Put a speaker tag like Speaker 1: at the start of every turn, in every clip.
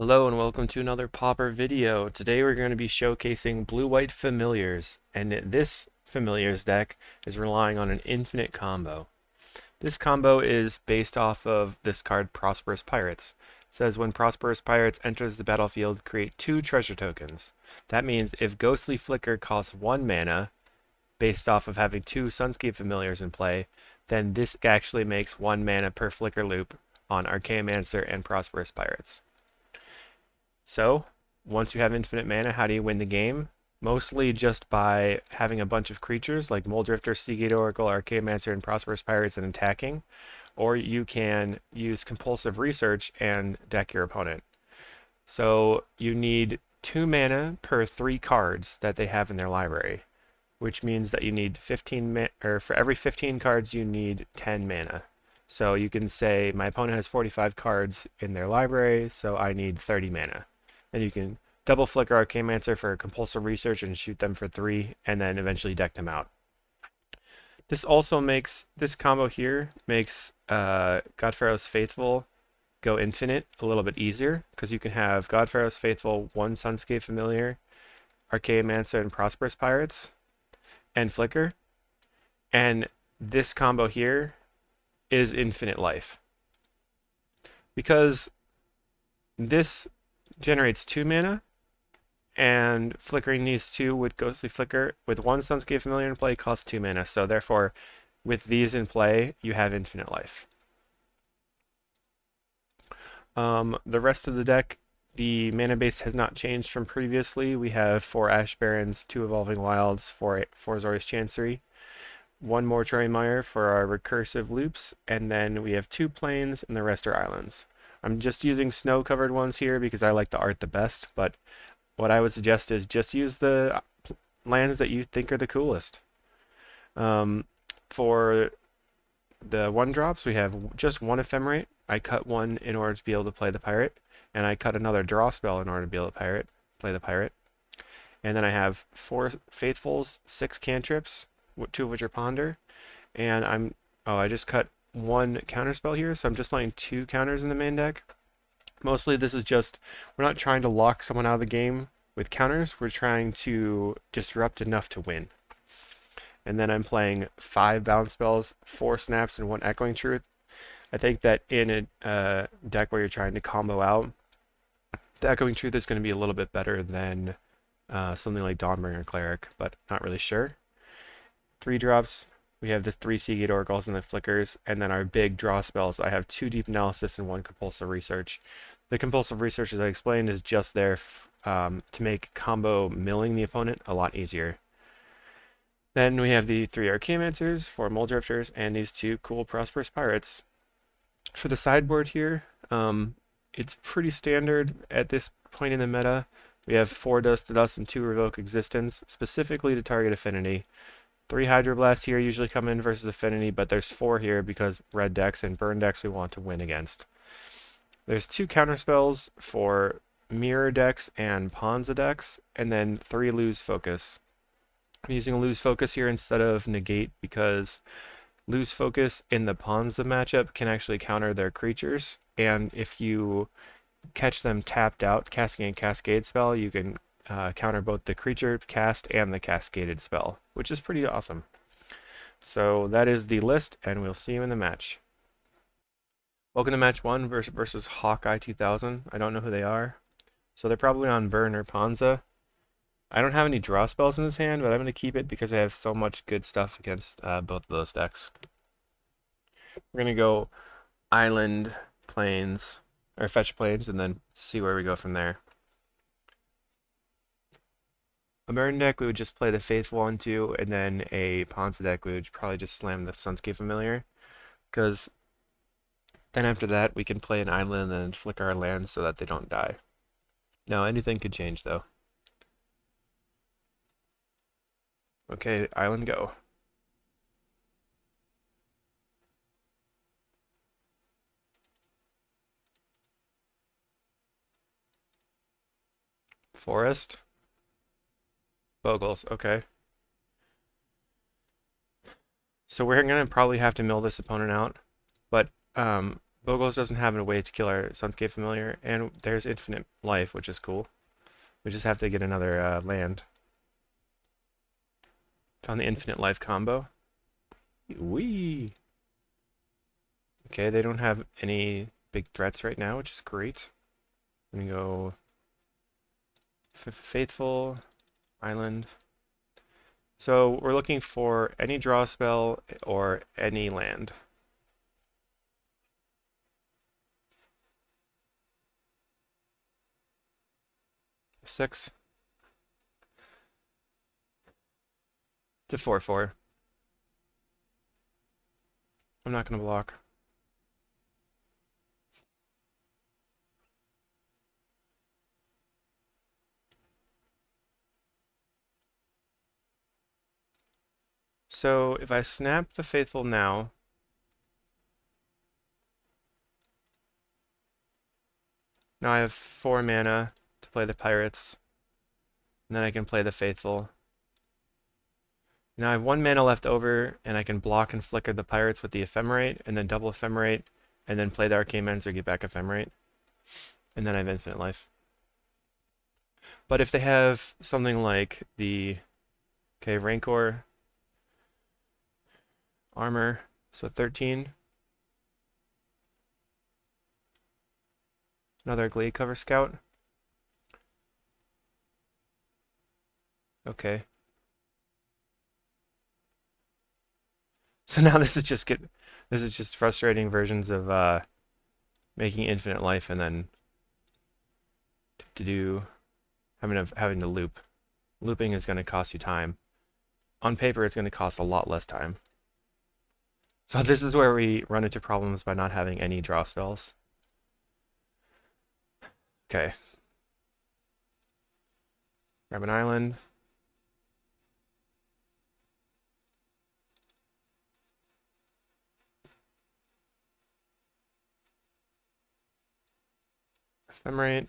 Speaker 1: Hello and welcome to another Pauper video. Today we're going to be showcasing blue-white familiars, and this familiars deck is relying on an infinite combo. This combo is based off of this card, Prosperous Pirates. It says when Prosperous Pirates enters the battlefield, create 2 treasure tokens. That means if Ghostly Flicker costs 1 mana, based off of having 2 Sunscape familiars in play, then this actually makes 1 mana per flicker loop on Archaeomancer and Prosperous Pirates. So, once you have infinite mana, how do you win the game? Mostly just by having a bunch of creatures like Moldrifter, Seagate Oracle, Archaeomancer, and Prosperous Pirates and attacking. Or you can use Compulsive Research and deck your opponent. So you need 2 mana per 3 cards that they have in their library, which means that you need 15 or for every 15 cards you need 10 mana. So you can say my opponent has 45 cards in their library, so I need 30 mana. And you can double flicker Archaeomancer for compulsive research and shoot them for 3, and then eventually deck them out. This also makes, this combo here makes Godpharaoh's Faithful go infinite a little bit easier, because you can have Godpharaoh's Faithful, 1 Sunscape Familiar, Archaeomancer, and Prosperous Pirates, and flicker. And this combo here is infinite life. Because this generates 2 mana, and flickering these 2 with Ghostly Flicker with 1 Sunscape Familiar in play costs 2 mana, so therefore with these in play you have infinite life. The rest of the deck, the mana base has not changed from previously. We have 4 Ash Barrens, 2 Evolving Wilds, 4 Azorius Chancery, 1 Mortuary Mire for our recursive loops, and then we have 2 plains and the rest are islands. I'm just using snow-covered ones here because I like the art the best, but what I would suggest is just use the lands that you think are the coolest. For the 1-drops, we have just 1 Ephemerate. I cut 1 in order to be able to play the pirate, and I cut another draw spell in order to be able to play the pirate. And then I have 4 Faithfuls, 6 cantrips, 2 of which are Ponder, and I just cut 1 counterspell here, so I'm just playing 2 counters in the main deck. Mostly this is just, we're not trying to lock someone out of the game with counters, we're trying to disrupt enough to win. And then I'm playing 5 bounce spells, 4 snaps, and 1 echoing truth. I think that in a deck where you're trying to combo out, the echoing truth is going to be a little bit better than something like Dawnbringer Cleric, but not really sure. 3 drops, we have the 3 Seagate Oracles and the Flickers, and then our big draw spells. I have 2 Deep Analysis and 1 Compulsive Research. The Compulsive Research, as I explained, is just there to make combo milling the opponent a lot easier. Then we have the 3 Archaeomancers, 4 Moldrifters, and these 2 cool Prosperous Pirates. For the sideboard here, it's pretty standard at this point in the meta. We have 4 Dust to Dust and 2 Revoke Existence, specifically to target Affinity. 3 Hydroblasts here usually come in versus Affinity, but there's 4 here because red decks and burn decks we want to win against. There's 2 counterspells for Mirror decks and Ponza decks, and then 3 Lose Focus. I'm using Lose Focus here instead of Negate because Lose Focus in the Ponza matchup can actually counter their creatures, and if you catch them tapped out casting a Cascade spell, you can counter both the creature cast and the cascaded spell, which is pretty awesome. So that is the list, and we'll see you in the match. Welcome to match 1 versus Hawkeye 2000. I don't know who they are, so they're probably on Burn or Ponza. I don't have any draw spells in this hand, but I'm going to keep it because I have so much good stuff against both of those decks. We're going to go Island, Plains, or Fetch Plains, and then see where we go from there. A Burn deck, we would just play the Faithful on 2, and then a Ponza deck, we would probably just slam the Sunscape Familiar, because then after that, we can play an island and flicker our lands so that they don't die. Now, anything could change, though. Okay, island go. Forest. Bogles, okay. So we're going to probably have to mill this opponent out, but Bogles doesn't have a way to kill our Sunscape Familiar, and there's infinite life, which is cool. We just have to get another land. Found the infinite life combo. Whee! Okay, they don't have any big threats right now, which is great. I'm gonna go Faithful, Island. So we're looking for any draw spell or any land. 6 to 4/4. I'm not gonna block. So if I snap the Faithful now, now I have 4 mana to play the Pirates, and then I can play the Faithful. Now I have 1 mana left over, and I can block and flicker the Pirates with the Ephemerate, and then double Ephemerate, and then play the Archaeomancer, get back Ephemerate, and then I have infinite life. But if they have something like the, okay, Rancor, armor, so 13. Another Glade Cover Scout. Okay. So now this is just frustrating versions of making infinite life and then to do having to loop. Looping is going to cost you time. On paper, it's going to cost a lot less time. So this is where we run into problems by not having any draw spells. Okay. Grab an island. Ephemerate.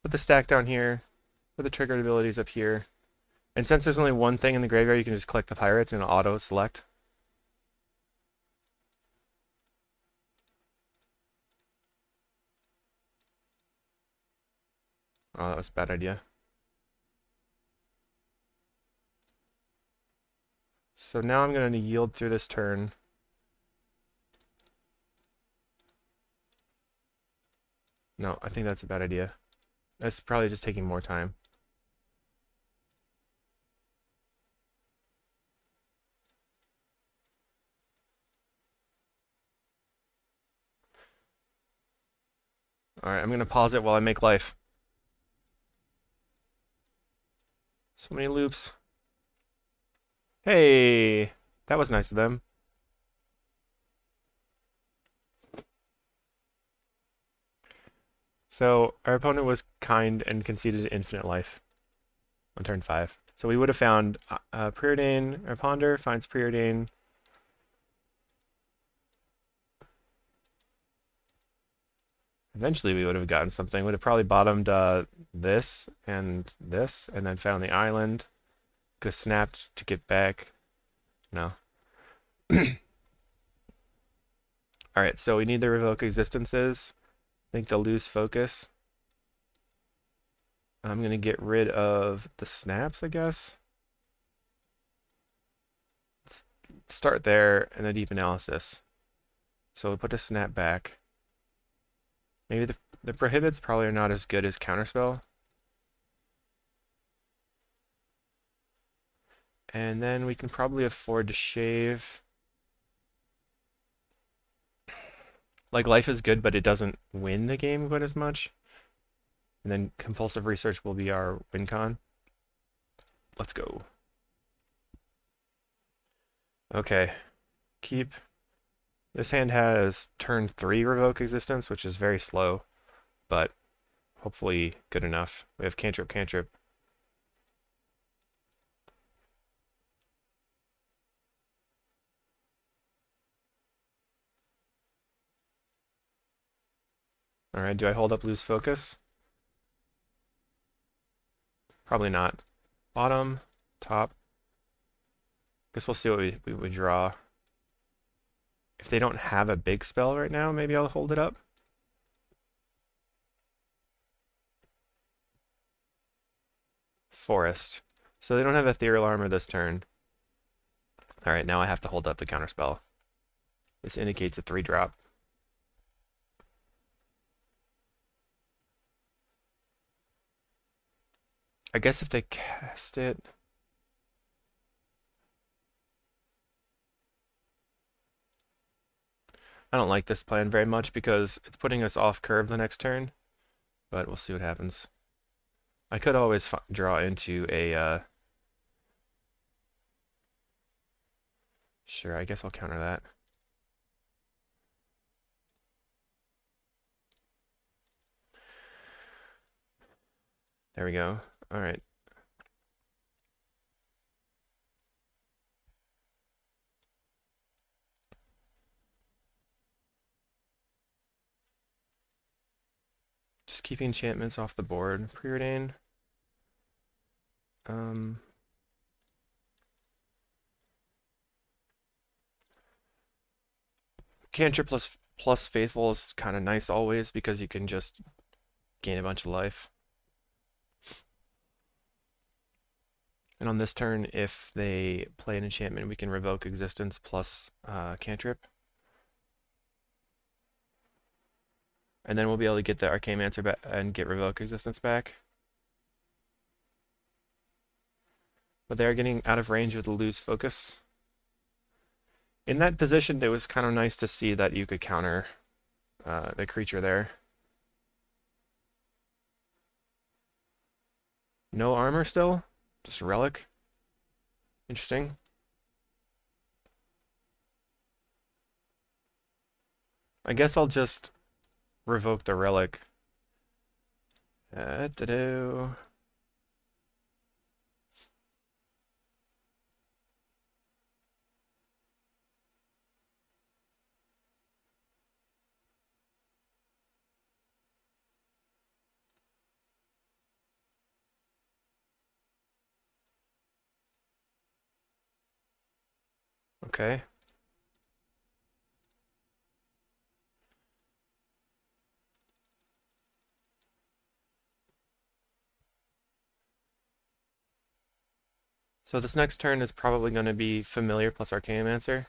Speaker 1: Put the stack down here. Put the triggered abilities up here. And since there's only one thing in the graveyard, you can just click the Pirates and auto select. Oh, that was a bad idea. So now I'm going to yield through this turn. No, I think that's a bad idea. That's probably just taking more time. Alright, I'm going to pause it while I make life. So many loops. Hey! That was nice of them. So our opponent was kind and conceded infinite life on turn 5. So we would have found Preordain, or Ponder finds Preordain. Eventually we would have gotten something. Would have probably bottomed this, and then found the island. Could have snapped to get back. No. Alright, so we need to revoke existences. I think they'll lose focus. I'm going to get rid of the snaps, I guess. Let's start there and then deep analysis. So we put a snap back. Maybe the prohibits probably are not as good as counterspell. And then we can probably afford to shave. Like, life is good, but it doesn't win the game quite as much. And then compulsive research will be our win con. Let's go. Okay. Keep. This hand has turn 3 revoke existence, which is very slow, but hopefully good enough. We have cantrip, cantrip. Alright, do I hold up lose focus? Probably not. Bottom, top. Guess we'll see what we would draw. If they don't have a big spell right now, maybe I'll hold it up. Forest. So they don't have Ethereal Armor this turn. Alright, now I have to hold up the counterspell. This indicates a 3-drop. I guess if they cast it... I don't like this plan very much because it's putting us off curve the next turn, but we'll see what happens. I could always draw into a... Sure, I guess I'll counter that. There we go. Alright. Just keeping enchantments off the board. Preordain. Cantrip plus Faithful is kind of nice always because you can just gain a bunch of life. And on this turn, if they play an enchantment, we can revoke existence plus cantrip. And then we'll be able to get the Archaeomancer back and get revoke existence back. But they're getting out of range with the lose focus. In that position, it was kind of nice to see that you could counter the creature there. No armor still? Just a relic? Interesting. I guess I'll just revoke the relic. Da-do. Okay. So this next turn is probably going to be Familiar plus Archaeomancer.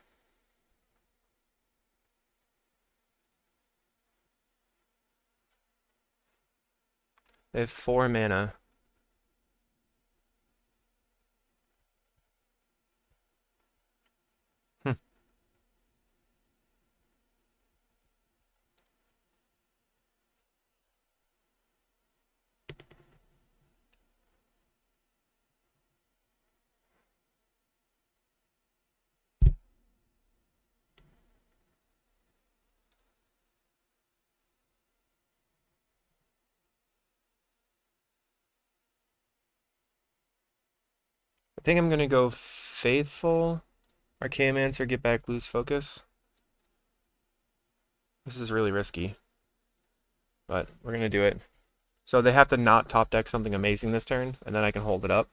Speaker 1: They have 4 mana. Hmm. I think I'm going to go Faithful, Archaeomancer, get back, lose focus. This is really risky, but we're going to do it. So they have to not top deck something amazing this turn, and then I can hold it up.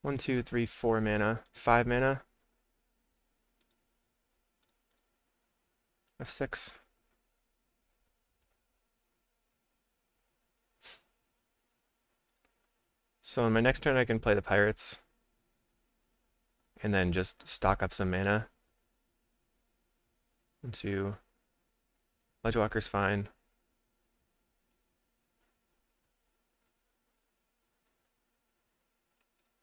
Speaker 1: One, two, three, 4 mana. 5 mana. F6. So in my next turn I can play the Pirates. And then just stock up some mana. 1, 2. Ledgewalker's fine.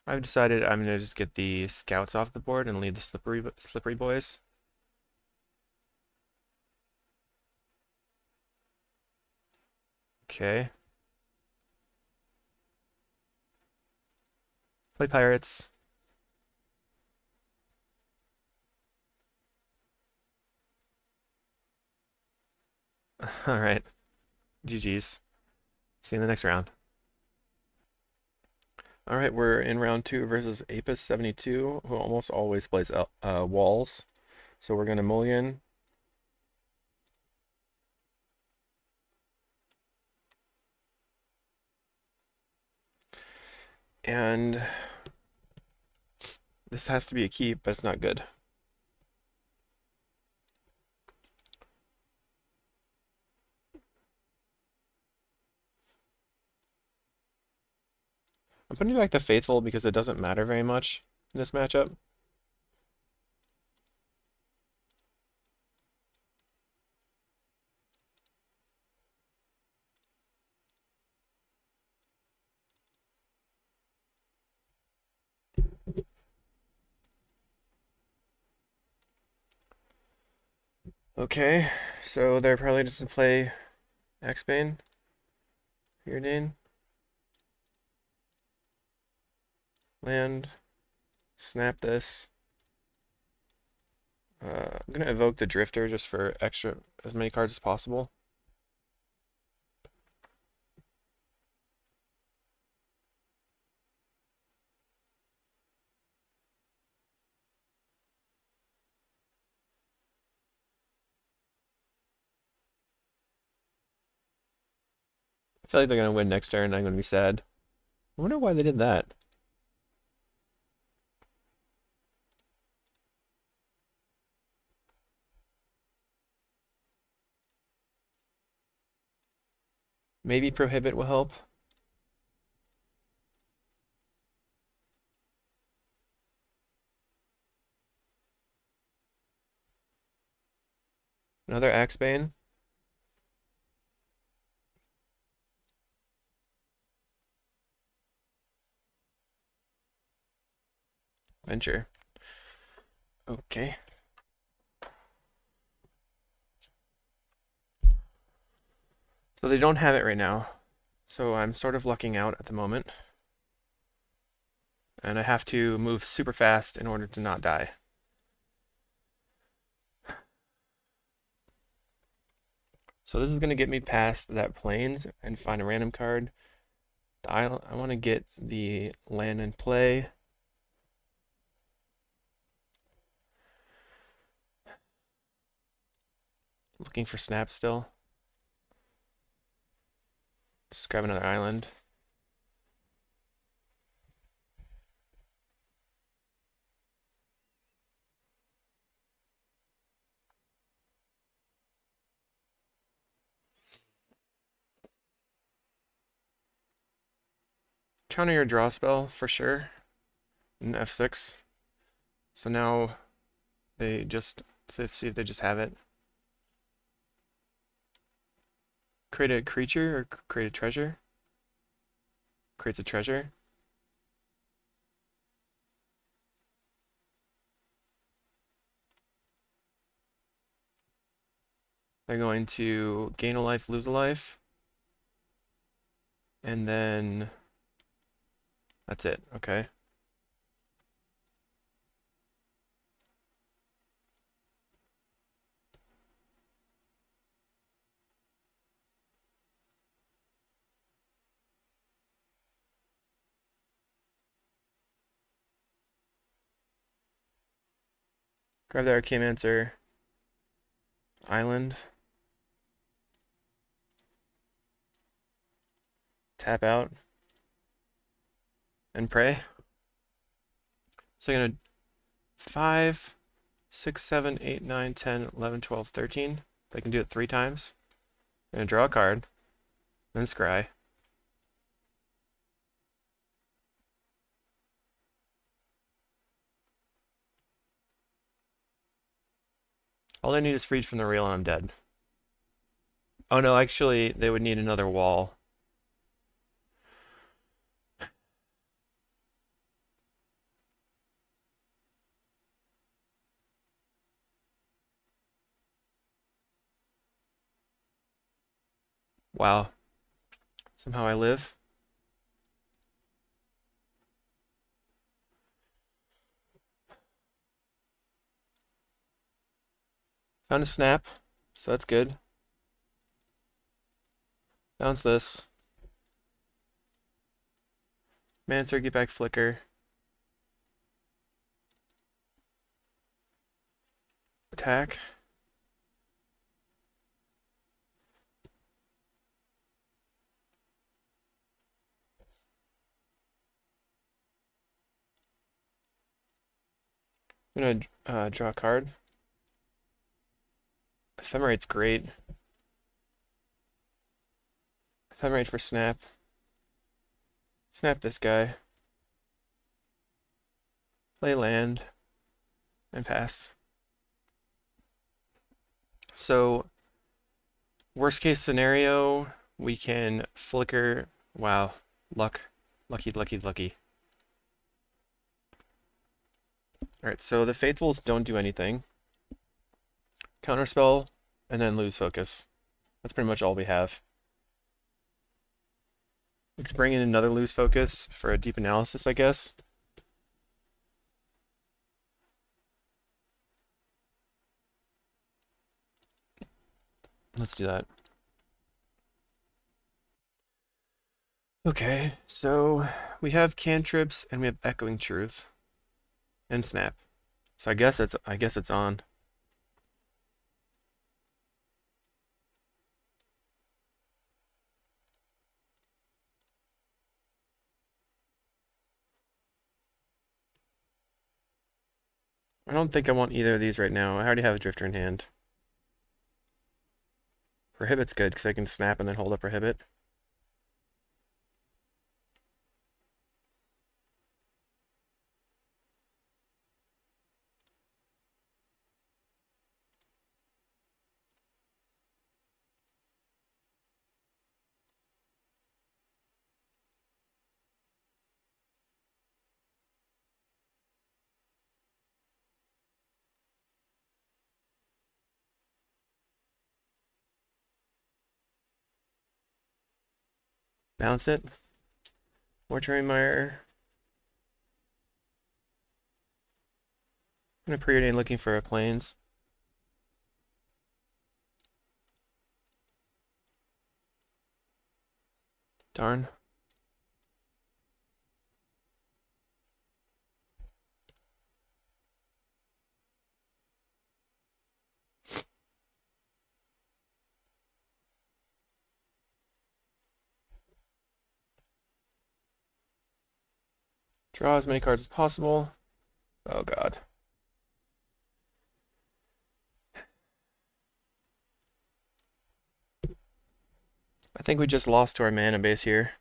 Speaker 1: I've decided I'm going to just get the scouts off the board and lead the slippery boys. Okay. Play Pirates. Alright. GG's. See you in the next round. Alright, we're in round 2 versus Apis72, who almost always plays walls. So we're going to mulligan. And this has to be a keep, but it's not good. I'm putting back the Faithful because it doesn't matter very much in this matchup. Okay, so they're probably just going to play Axebane, Eardane, land, snap this. I'm going to evoke the Drifter just for extra, as many cards as possible. I feel like they're going to win next turn, and I'm going to be sad. I wonder why they did that. Maybe Prohibit will help. Another Axebane. Venture. Okay. So they don't have it right now. So I'm sort of lucking out at the moment. And I have to move super fast in order to not die. So this is going to get me past that plains and find a random card. The island, I want to get the land in play. Looking for snap still. Just grab another island. Counter your draw spell for sure. An F6. So now they just, let's see if they just have it. Create a creature or create a treasure? Creates a treasure. They're going to gain a life, lose a life. And then that's it. Okay. Grab the Archaeomancer island. Tap out. And pray. So you're gonna 5, 6, 7, 8, 9, 10, 11, 12, 13. They can do it 3 times. I'm gonna draw a card. Then scry. All they need is Freed from the Real and I'm dead. Oh no, actually, they would need another wall. Wow. Somehow I live. Found a snap, so that's good. Bounce this. Mancer, get back Flicker. Attack. I'm gonna draw a card. Ephemerate's great. Ephemerate for snap. Snap this guy. Play land. And pass. So, worst case scenario, we can flicker. Wow. Luck. Lucky, lucky, lucky. Alright, so the Faithfuls don't do anything. Counterspell, and then lose focus. That's pretty much all we have. We could bring in another lose focus for a deep analysis, I guess. Let's do that. Okay, so we have cantrips and we have Echoing Truth and Snap. So I guess it's on. I don't think I want either of these right now. I already have a Drifter in hand. Prohibit's good because I can snap and then hold up Prohibit. Bounce it. Mortuary Mire. I'm gonna preordain looking for a plains. Darn. Draw as many cards as possible. Oh god. I think we just lost to our mana base here.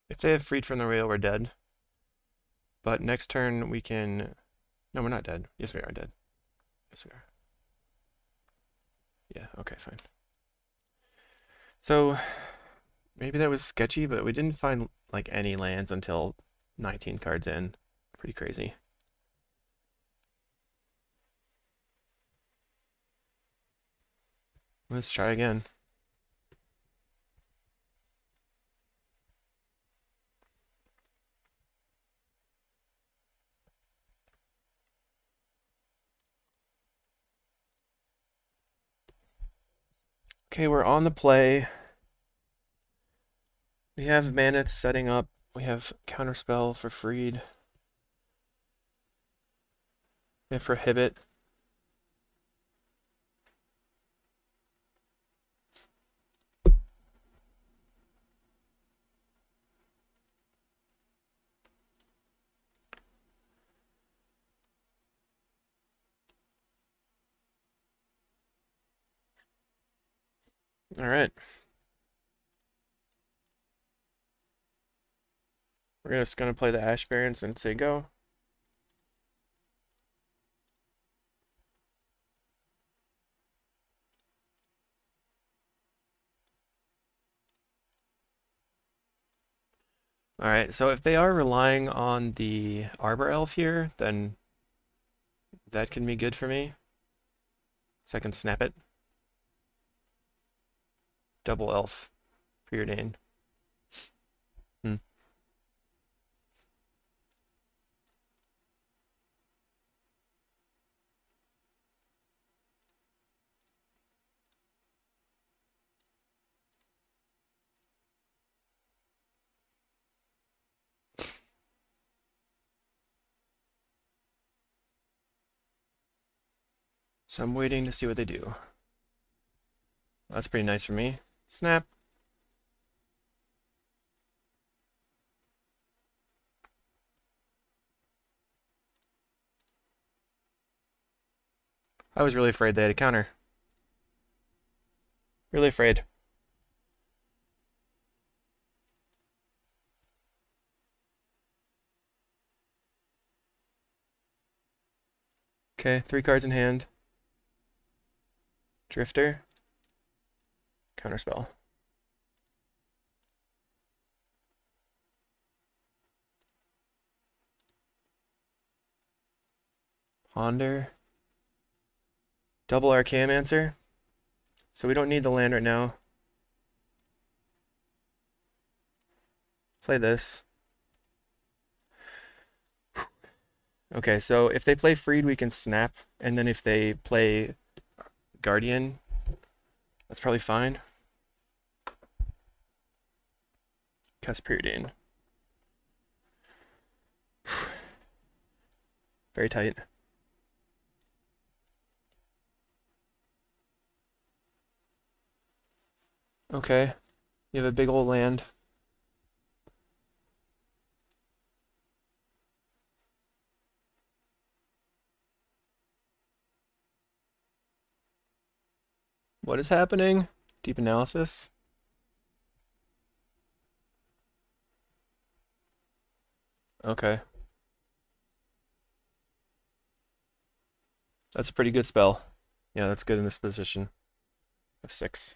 Speaker 1: If they have freed from the rail, we're dead. But next turn we can... No, we're not dead. Yes, we are dead. Yes, we are. Yeah, okay, fine. So, maybe that was sketchy, but we didn't find, like, any lands until 19 cards in. Pretty crazy. Let's try again. Okay, we're on the play. We have mana setting up. We have Counterspell for freed. We have Prohibit. Alright. We're just gonna play the Ash Barrens and say go. Alright, so if they are relying on the Arbor Elf here, then that can be good for me. So I can snap it. Double Elf, preordained. Hmm. So I'm waiting to see what they do. That's pretty nice for me. Snap. I was really afraid they had a counter. Really afraid. Okay, 3 cards in hand. Drifter. Counterspell. Ponder. Double Archaeomancer. So we don't need the land right now. Play this. Okay, so if they play Freed, we can snap. And then if they play Guardian, that's probably fine. Cast Preordain. Very tight. Okay, you have a big old land. What is happening? Deep analysis. Okay. That's a pretty good spell. Yeah, that's good in this position. Of 6.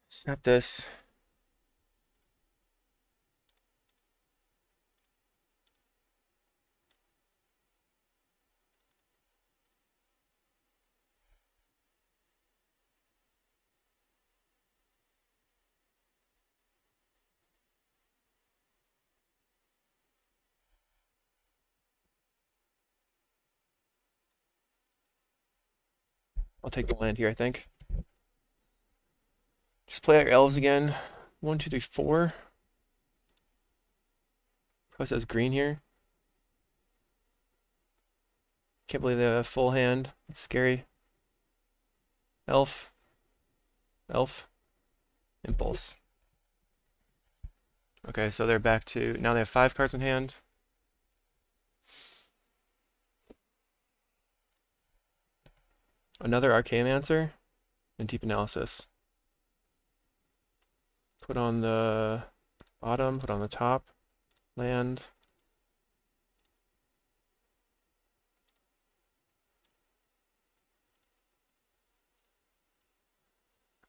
Speaker 1: Snap this. I'll take the land here, I think. Just play our elves again. 1, 2, 3, 4. Probably says green here. Can't believe they have a full hand. It's scary. Elf. Elf. Impulse. Okay, so they're back to... Now they have 5 cards in hand. Another Archaeomancer. And Deep Analysis. Put on the bottom, put on the top. Land.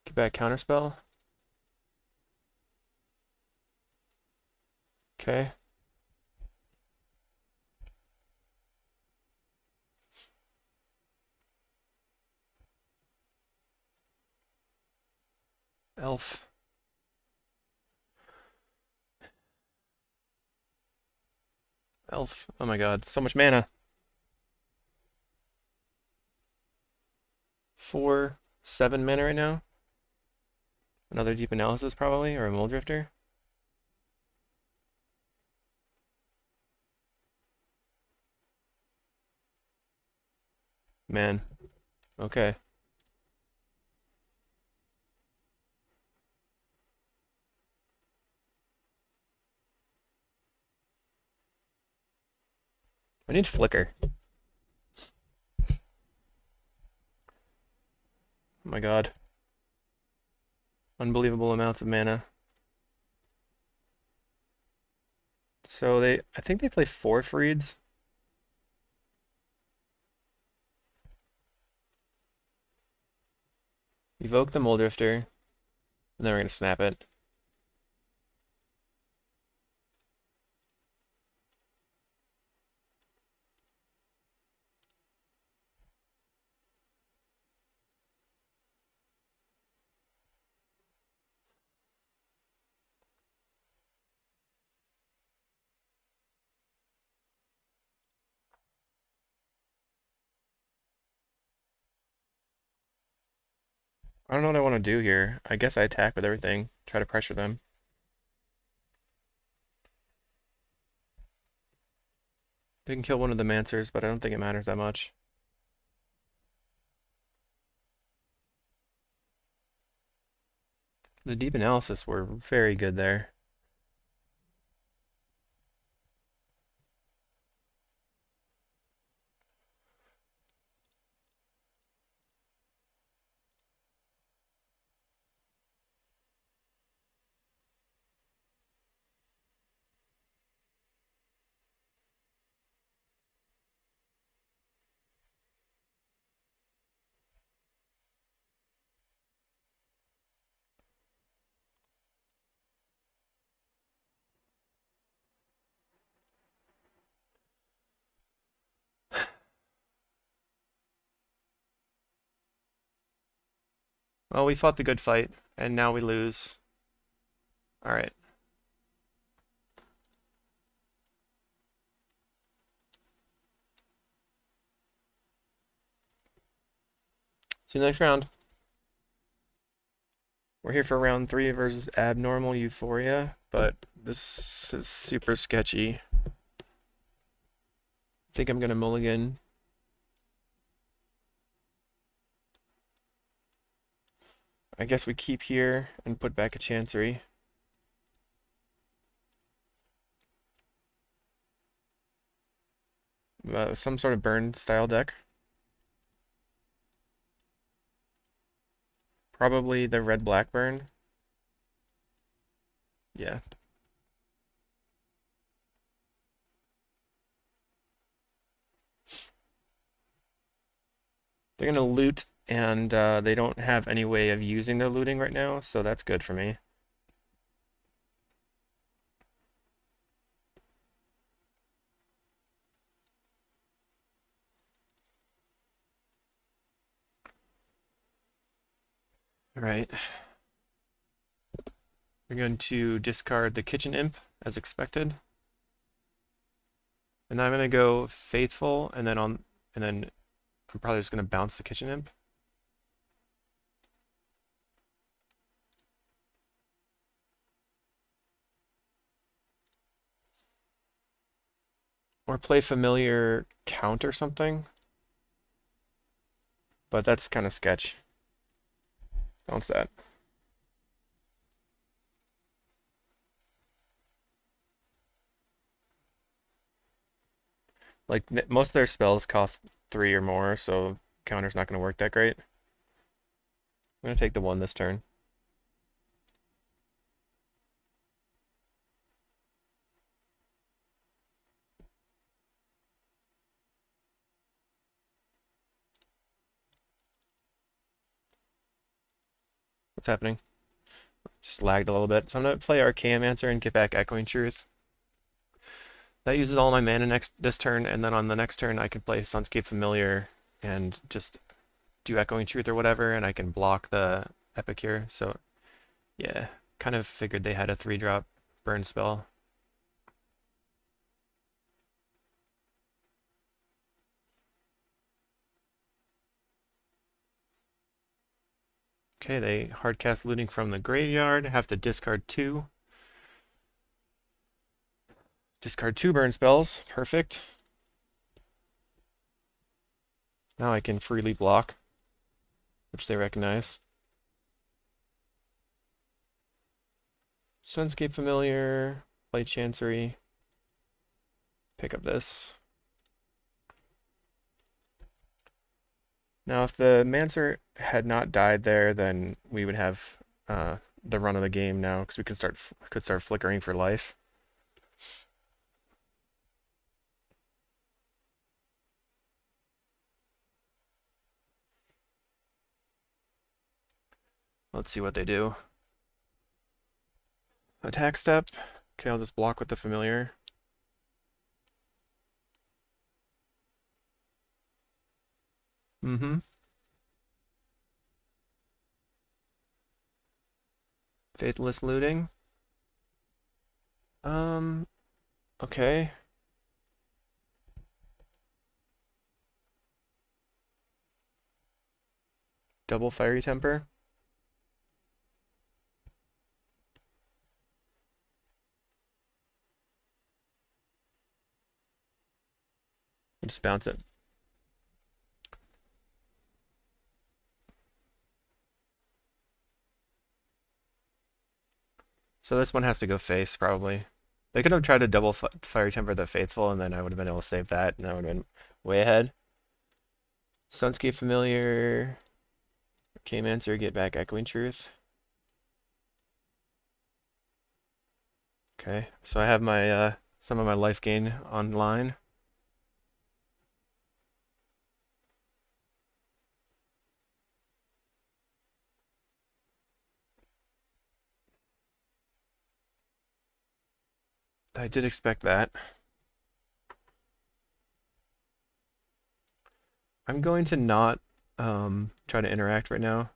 Speaker 1: Get back Counterspell. Okay. Elf. Elf. Oh my god, so much mana. 4, 7 mana right now. Another Deep Analysis probably, or a Mold Drifter. Man. Okay. I need Flicker. Oh my god. Unbelievable amounts of mana. So I think they play 4 Freeds. Evoke the Mold Drifter, and then we're gonna snap it. I don't know what I want to do here. I guess I attack with everything. Try to pressure them. They can kill one of the Mancers, but I don't think it matters that much. The deep analysis were very good there. Well, we fought the good fight, and now we lose. Alright. See you next round. We're here for round 3 versus Abnormal Euphoria, but this is super sketchy. I think I'm gonna mulligan. I guess we keep here and put back a Chancery. Some sort of burn style deck. Probably the red-black burn. Yeah. They're gonna loot, and they don't have any way of using their looting right now, so that's good for me. Alright. We're going to discard the Kitchen Imp, as expected. And I'm gonna go Faithful, and then I'm probably just gonna bounce the Kitchen Imp. Or play Familiar Count or something. But that's kind of sketch. Bounce that. Like, most of their spells cost 3 or more, so counter's not going to work that great. I'm going to take the 1 this turn. What's happening? Just lagged a little bit. So I'm going to play Archaeomancer and get back Echoing Truth. That uses all my mana this turn, and then on the next turn I can play Sunscape Familiar and just do Echoing Truth or whatever, and I can block the Epicure. So yeah, kind of figured they had a 3-drop burn spell. Okay, they hardcast Looting from the graveyard, have to discard 2. Discard 2 burn spells, perfect. Now I can freely block, which they recognize. Sunscape Familiar, play Chancery, pick up this. Now if the Mancer had not died there, then we would have the run of the game now, because we could start flickering for life. Let's see what they do. Attack step. Okay, I'll just block with the Familiar. Mm-hmm. Faithless Looting. Okay. Double Fiery Temper. Just bounce it. So this one has to go face, probably. They could have tried to double Fire Temper the Faithful, and then I would have been able to save that, and that would have been way ahead. Sunscape Familiar. Archaeomancer, get back Echoing Truth. Okay, so I have my some of my life gain online. I did expect that. I'm going to not try to interact right now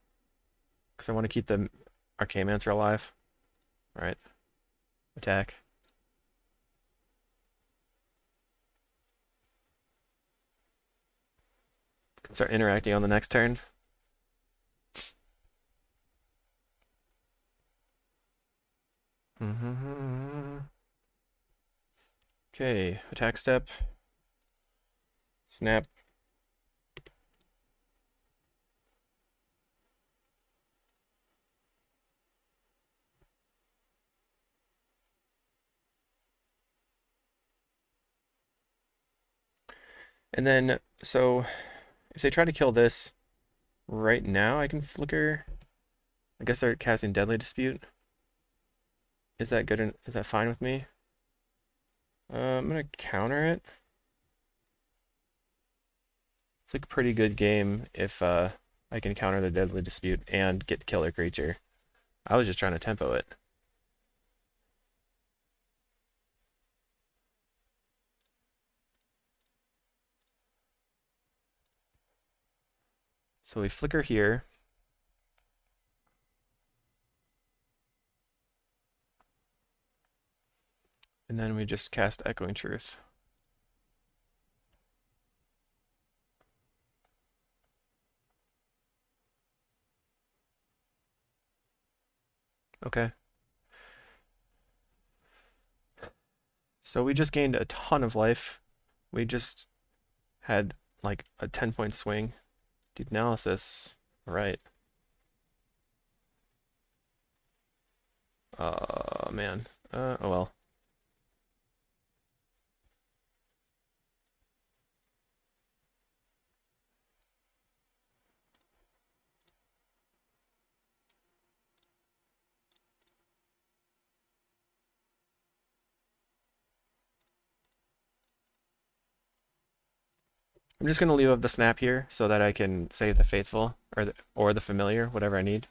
Speaker 1: because I want to keep the Archaeomancer alive. All right, attack. Can start interacting on the next turn. Okay, attack step. Snap. And then, so if they try to kill this right now, I can flicker. I guess they're casting Deadly Dispute. Is that good? Is that fine with me? I'm gonna counter it. It's like a pretty good game if I can counter the Deadly Dispute and get the killer creature. I was just trying to tempo it. So we flicker here. And then we just cast Echoing Truth. Okay. So we just gained a ton of life. We just had like a 10-point swing. Deep analysis. All right. Man. Oh well. I'm just gonna leave up the snap here so that I can save the faithful or the familiar, whatever I need.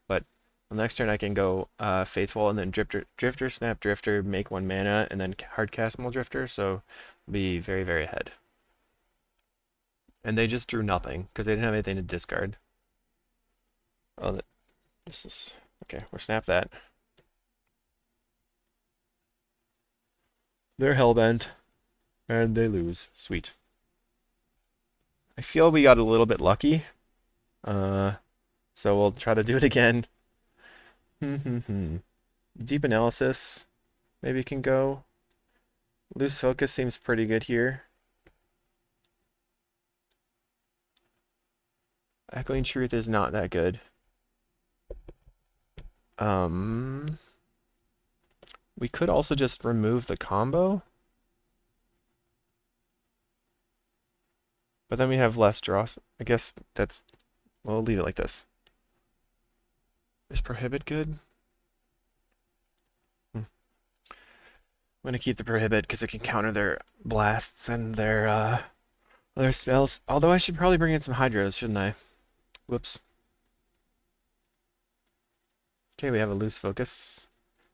Speaker 1: But on the next turn I can go faithful and then drifter, snap drifter, make 1 mana, and then hard cast Mole Drifter. So be very, very ahead. And they just drew nothing because they didn't have anything to discard. Oh, this is okay. We'll snap that. They're hellbent, and they lose. Sweet. I feel we got a little bit lucky. So we'll try to do it again. Deep analysis maybe can go. Loose focus seems pretty good here. Echoing Truth is not that good. We could also just remove the combo. But then we have less draws. I guess that's... We'll leave it like this. Is Prohibit good? I'm going to keep the Prohibit because it can counter their blasts and their spells. Although I should probably bring in some Hydros, shouldn't I? Whoops. Okay, we have a loose focus.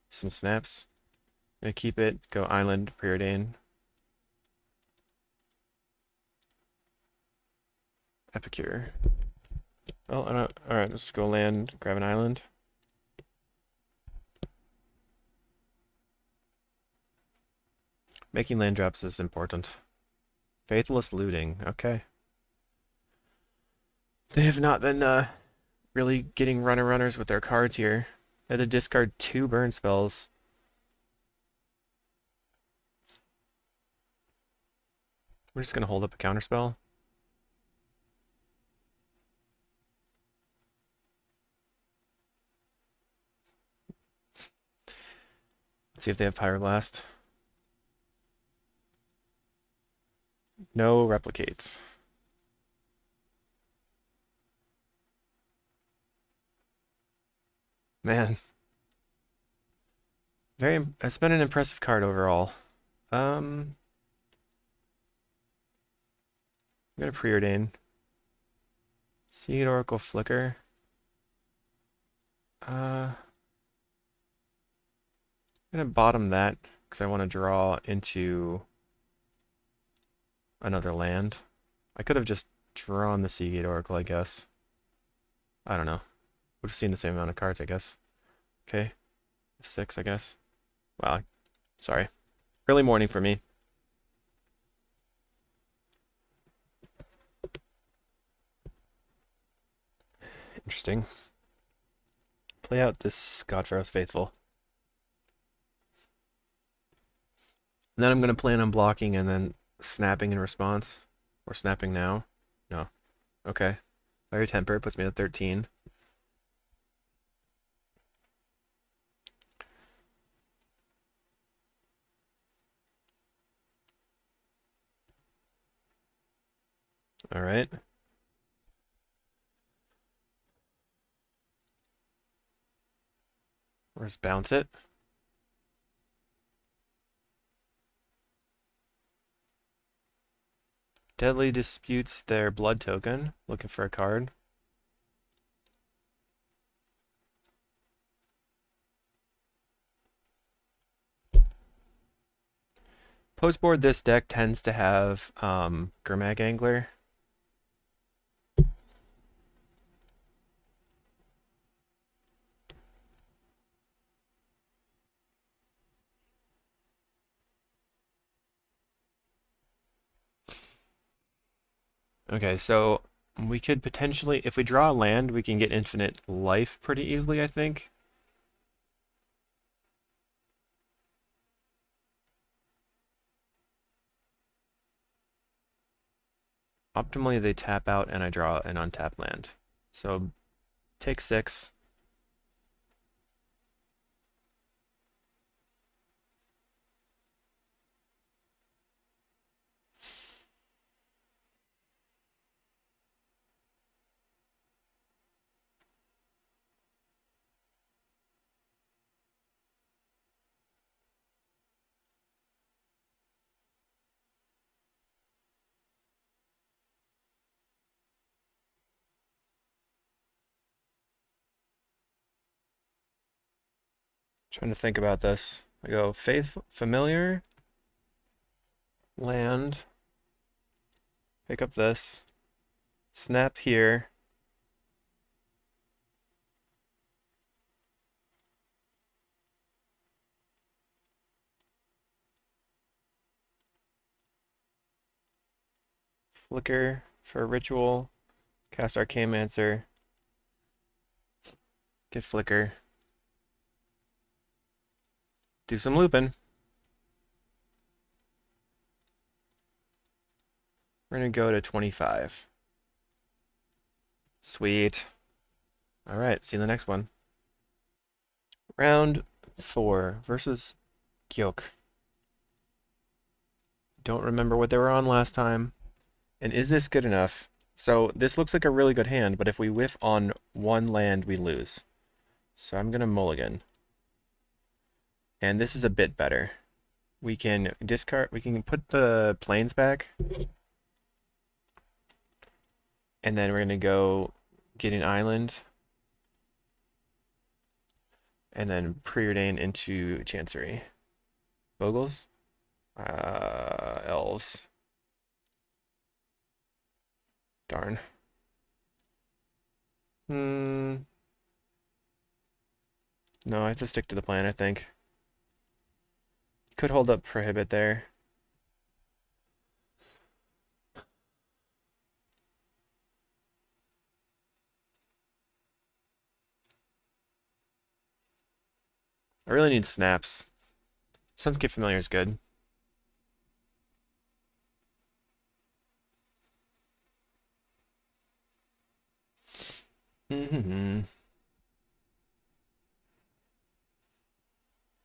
Speaker 1: Some snaps. I'm going to keep it. Go Island, Preordain. Epicure. Oh, alright, let's go land, grab an island. Making land drops is important. Faithless looting, okay. They have not been really getting runners with their cards here. They had to discard 2 burn spells. We're just gonna hold up a counterspell. See if they have Pyroblast. No replicates. Man, it's been an impressive card overall. I'm gonna preordain. Seed Oracle Flicker. I'm gonna bottom that because I want to draw into another land. I could have just drawn the Seagate Oracle, I guess. I don't know. Would have seen the same amount of cards, I guess. Okay. 6, I guess. Wow. Sorry. Early morning for me. Interesting. Play out this Godpharaoh's Faithful. And then I'm going to plan on blocking and then snapping in response. Or snapping now. No. Okay. Fiery Temper puts me at 13. Alright. Let's bounce it. Deadly disputes their blood token. Looking for a card. Postboard, this deck tends to have Gurmag Angler. Okay, so we could potentially, if we draw a land, we can get infinite life pretty easily, I think. Optimally, they tap out and I draw an untapped land. So take 6. Trying to think about this. I go Faith Familiar, land, pick up this, snap here. Flicker for a ritual, cast Archaeomancer, get Flicker, do some looping. We're gonna go to 25. Sweet. All right, see you in the next one. Round 4 versus Gyok. Don't remember what they were on last time. And is this good enough? So this looks like a really good hand, but if we whiff on one land, we lose. So I'm gonna mulligan. And this is a bit better. We can discard, we can put the planes back. And then we're gonna go get an island. And then preordain into Chancery. Bogles? Elves. Darn. No, I have to stick to the plan, I think. Could hold up Prohibit there. I really need snaps. Sunscape Familiar is good. Mm-hmm.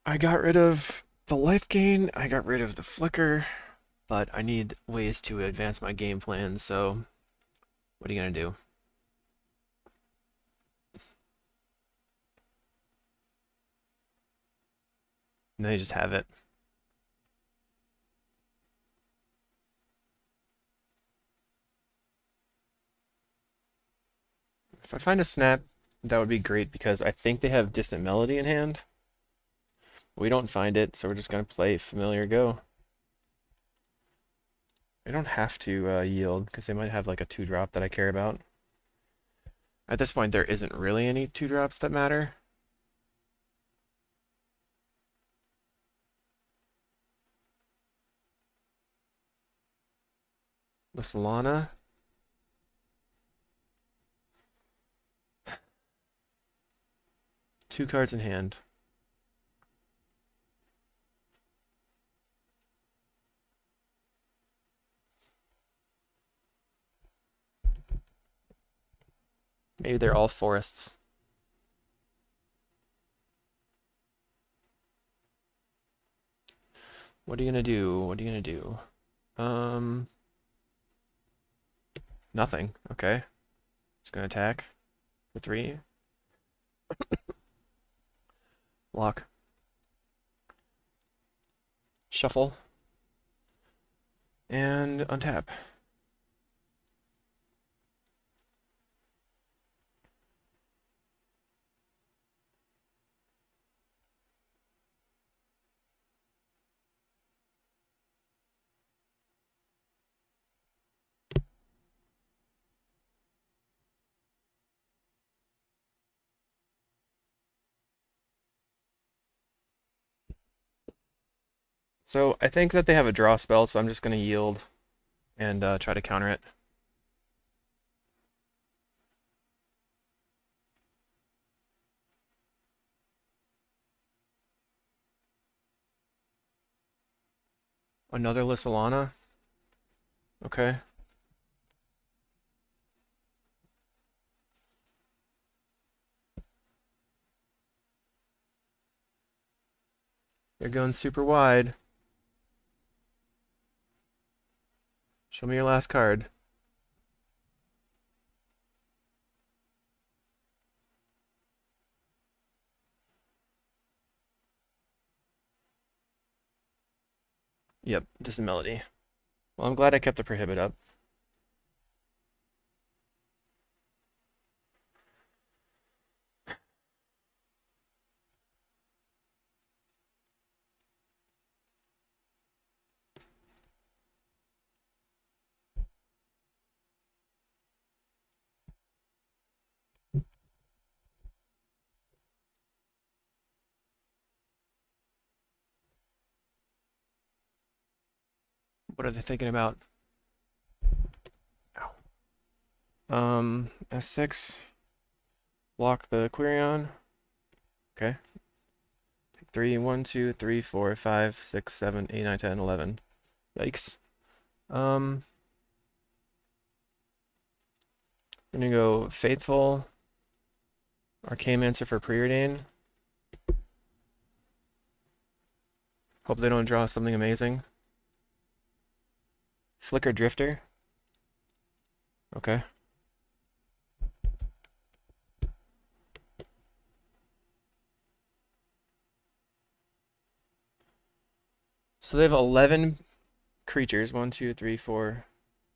Speaker 1: I got rid of the life gain, I got rid of the flicker, but I need ways to advance my game plan, so what are you gonna do? No, you just have it. If I find a snap, that would be great because I think they have Distant Melody in hand. We don't find it, so we're just gonna play Familiar Go. I don't have to yield because they might have like a 2-drop that I care about. At this point, there isn't really any 2-drops that matter. The Solana. 2 cards in hand. Maybe they're all forests. What are you gonna do? What are you gonna do? Nothing. Okay. It's gonna attack for 3. Lock. Shuffle. And untap. So I think that they have a draw spell, so I'm just gonna yield and try to counter it. Another Lissalana. Okay. They're going super wide. Show me your last card. Yep, just a melody. Well, I'm glad I kept the prohibit up. What are they thinking about? S6. Block the Quirion. Okay. Take 3, 1, 2, 3, 4, 5, 6, 7, 8, 9, 10, 11. Yikes. I'm gonna go Faithful. Archaeomancer for Preordain. Hope they don't draw something amazing. Flicker Drifter. Okay. So they have 11 creatures. 1, 2, 3, 4,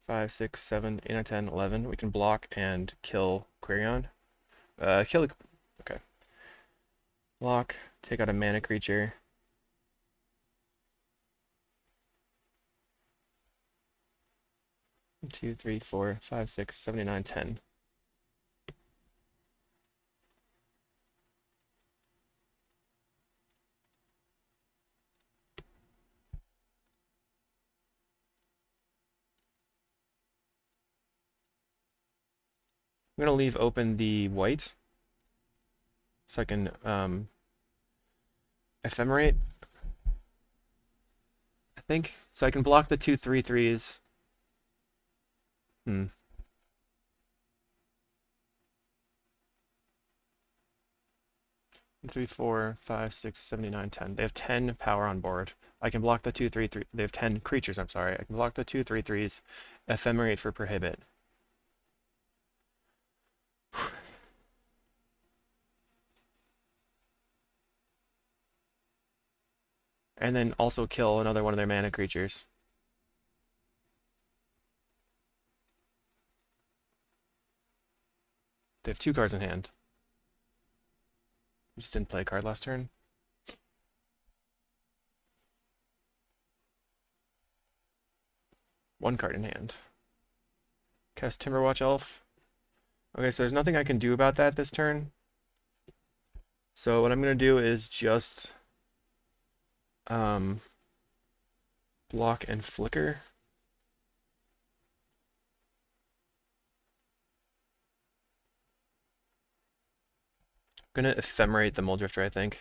Speaker 1: 5, 6, 7, 8, 9, 10, 11. We can block and kill Quirion. Kill the... Okay. Block. Take out a mana creature. One, 2, 3, 4, 5, 6, 7, 8, 9, 10. I'm gonna leave open the white so I can ephemerate, I think. So I can block the 2 3/3s. Hmm. 3, 4, 5, 6, 7, 8, 9, 10. They have 10 power on board. I can block the 2, 3, 3. They have 10 creatures, I'm sorry. I can block the 2, 3, 3s, ephemerate for prohibit. And then also kill another one of their mana creatures. They have 2 cards in hand. Just didn't play a card last turn. One card in hand. Cast Timberwatch Elf. Okay, so there's nothing I can do about that this turn. So what I'm going to do is just block and flicker. I'm going to ephemerate the Muldrifter, I think,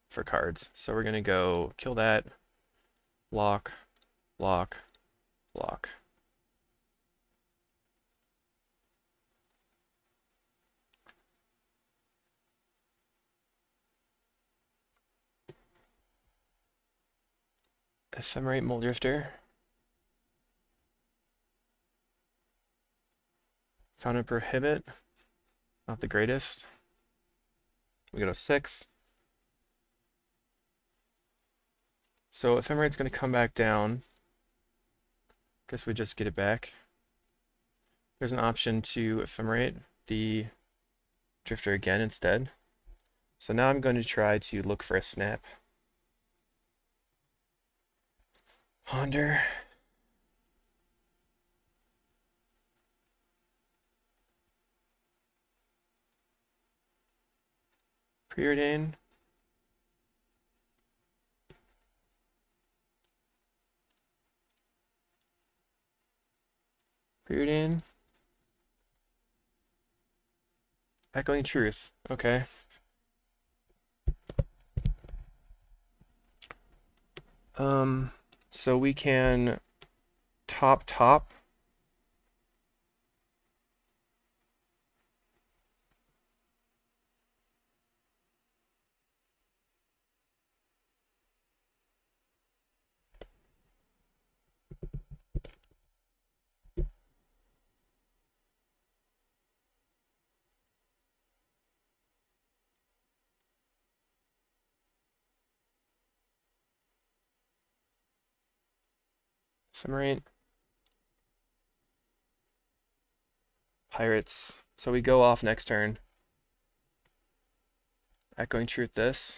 Speaker 1: for cards. So we're going to go kill that, block, block, block. Ephemerate Muldrifter. Found a prohibit. Not the greatest. We go to 6. So Ephemerate's going to come back down. Guess we just get it back. There's an option to ephemerate the Drifter again instead. So now I'm going to try to look for a snap. Ponder. Preordain. Preordain. Echoing Truth. Okay. So we can top. Ephemerate. Pirates. So we go off next turn. Echoing Truth this.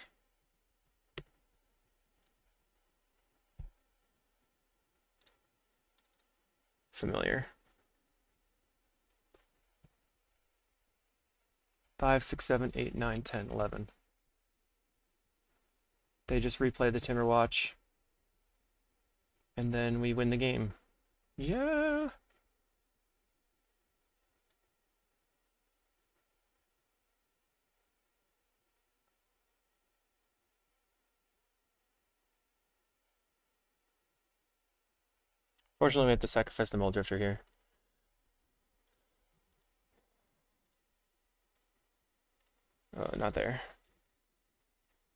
Speaker 1: Familiar. 5, 6, 7, 8, 9, 10, 11. They just replay the Timberwatch. And then we win the game. Yeah. Fortunately, we have to sacrifice the Muldrifter here. Not there.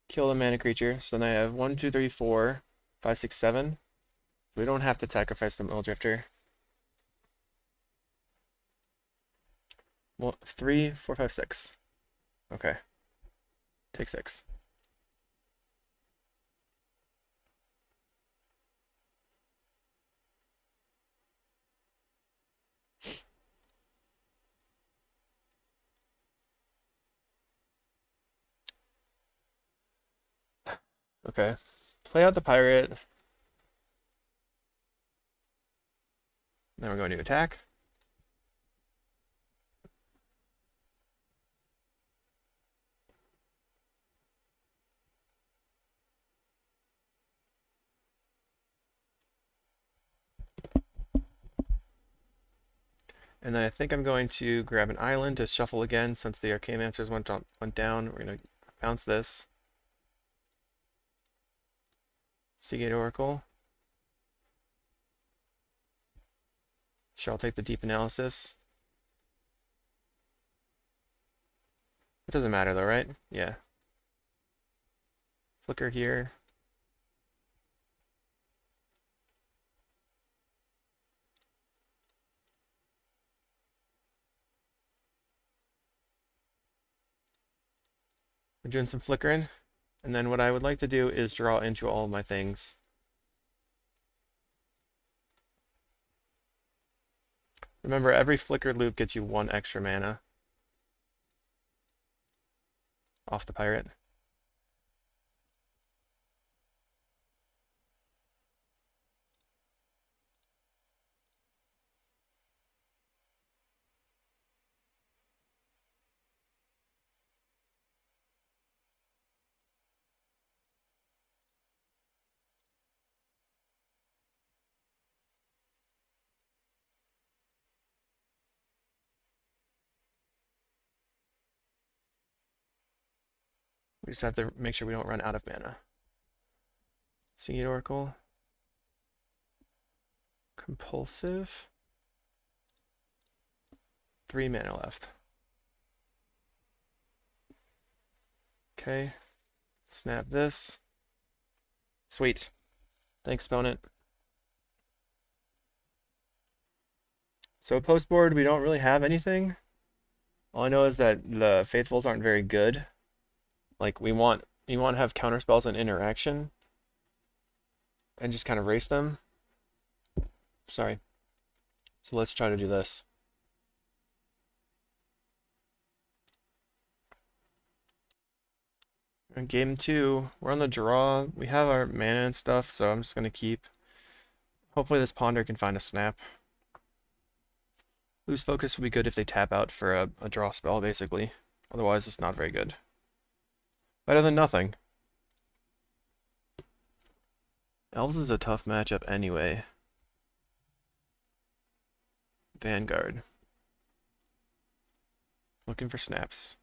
Speaker 1: Kill the mana creature. So then I have 1, 2, 3, 4, 5, 6, 7. We don't have to sacrifice the Muldrifter. 1, 3, 4, 5, 6. Okay. Take 6. Okay. Play out the pirate. Then we're going to attack. And then I think I'm going to grab an island to shuffle again since the Archaeomancers went down. We're going to bounce this. Seagate Oracle. Shall take the deep analysis. It doesn't matter though, right? Yeah. Flicker here. We're doing some flickering. And then what I would like to do is draw into all of my things. Remember, every flickered loop gets you 1 extra mana off the pirate. We just have to make sure we don't run out of mana. Seed Oracle. Compulsive. 3 mana left. Okay. Snap this. Sweet. Thanks, opponent. So post board, we don't really have anything. All I know is that the Faithfuls aren't very good. Like we want to have counter spells and interaction and just kind of race them. Sorry. So let's try to do this. In game 2, we're on the draw. We have our mana and stuff, so I'm just gonna keep. Hopefully this ponder can find a snap. Lose focus would be good if they tap out for a draw spell, basically. Otherwise, it's not very good. Better than nothing. Elves is a tough matchup anyway. Vanguard. Looking for snaps.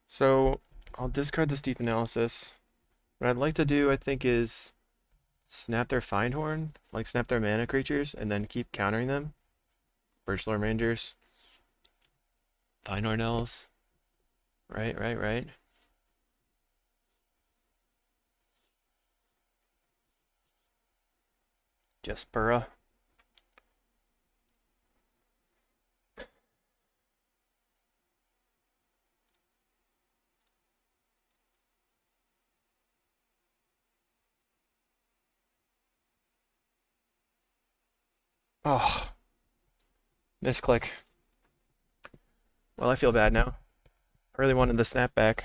Speaker 1: So, I'll discard this deep analysis. What I'd like to do, I think, is snap their Findhorn, like snap their mana creatures, and then keep countering them. Birchlore Rangers. Findhorn Elves. Right. Jespera. Oh, misclick. Well, I feel bad now. I really wanted the snap back.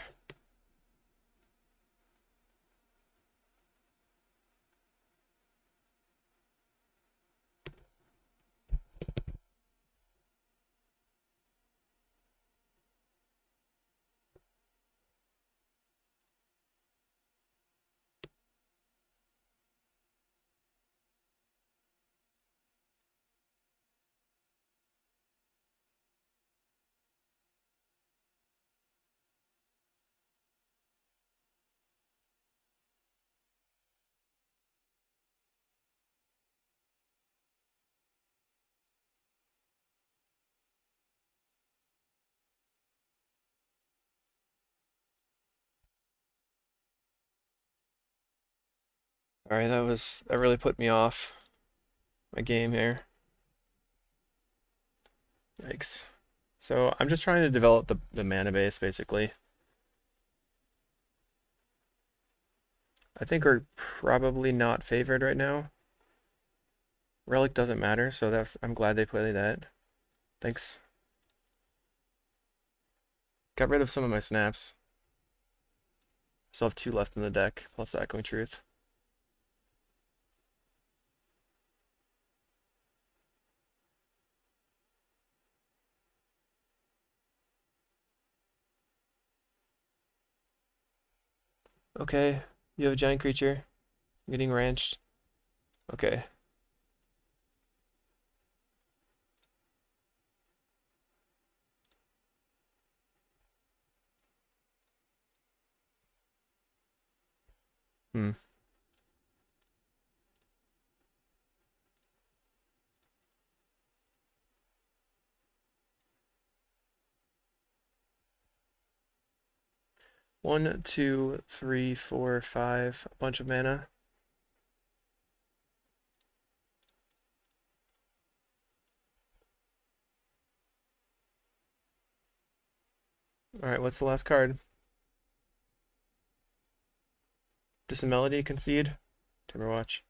Speaker 1: Alright, that really put me off my game here. Yikes. So I'm just trying to develop the mana base, basically. I think we're probably not favored right now. Relic doesn't matter, so I'm glad they played that. Thanks. Got rid of some of my snaps. Still have 2 left in the deck, plus the Echoing Truth. Okay, you have a giant creature. I'm getting ranched. Okay. Hmm. 1, 2, 3, 4, 5, a bunch of mana. Alright, what's the last card? Just a Melody, Concede, Timberwatch.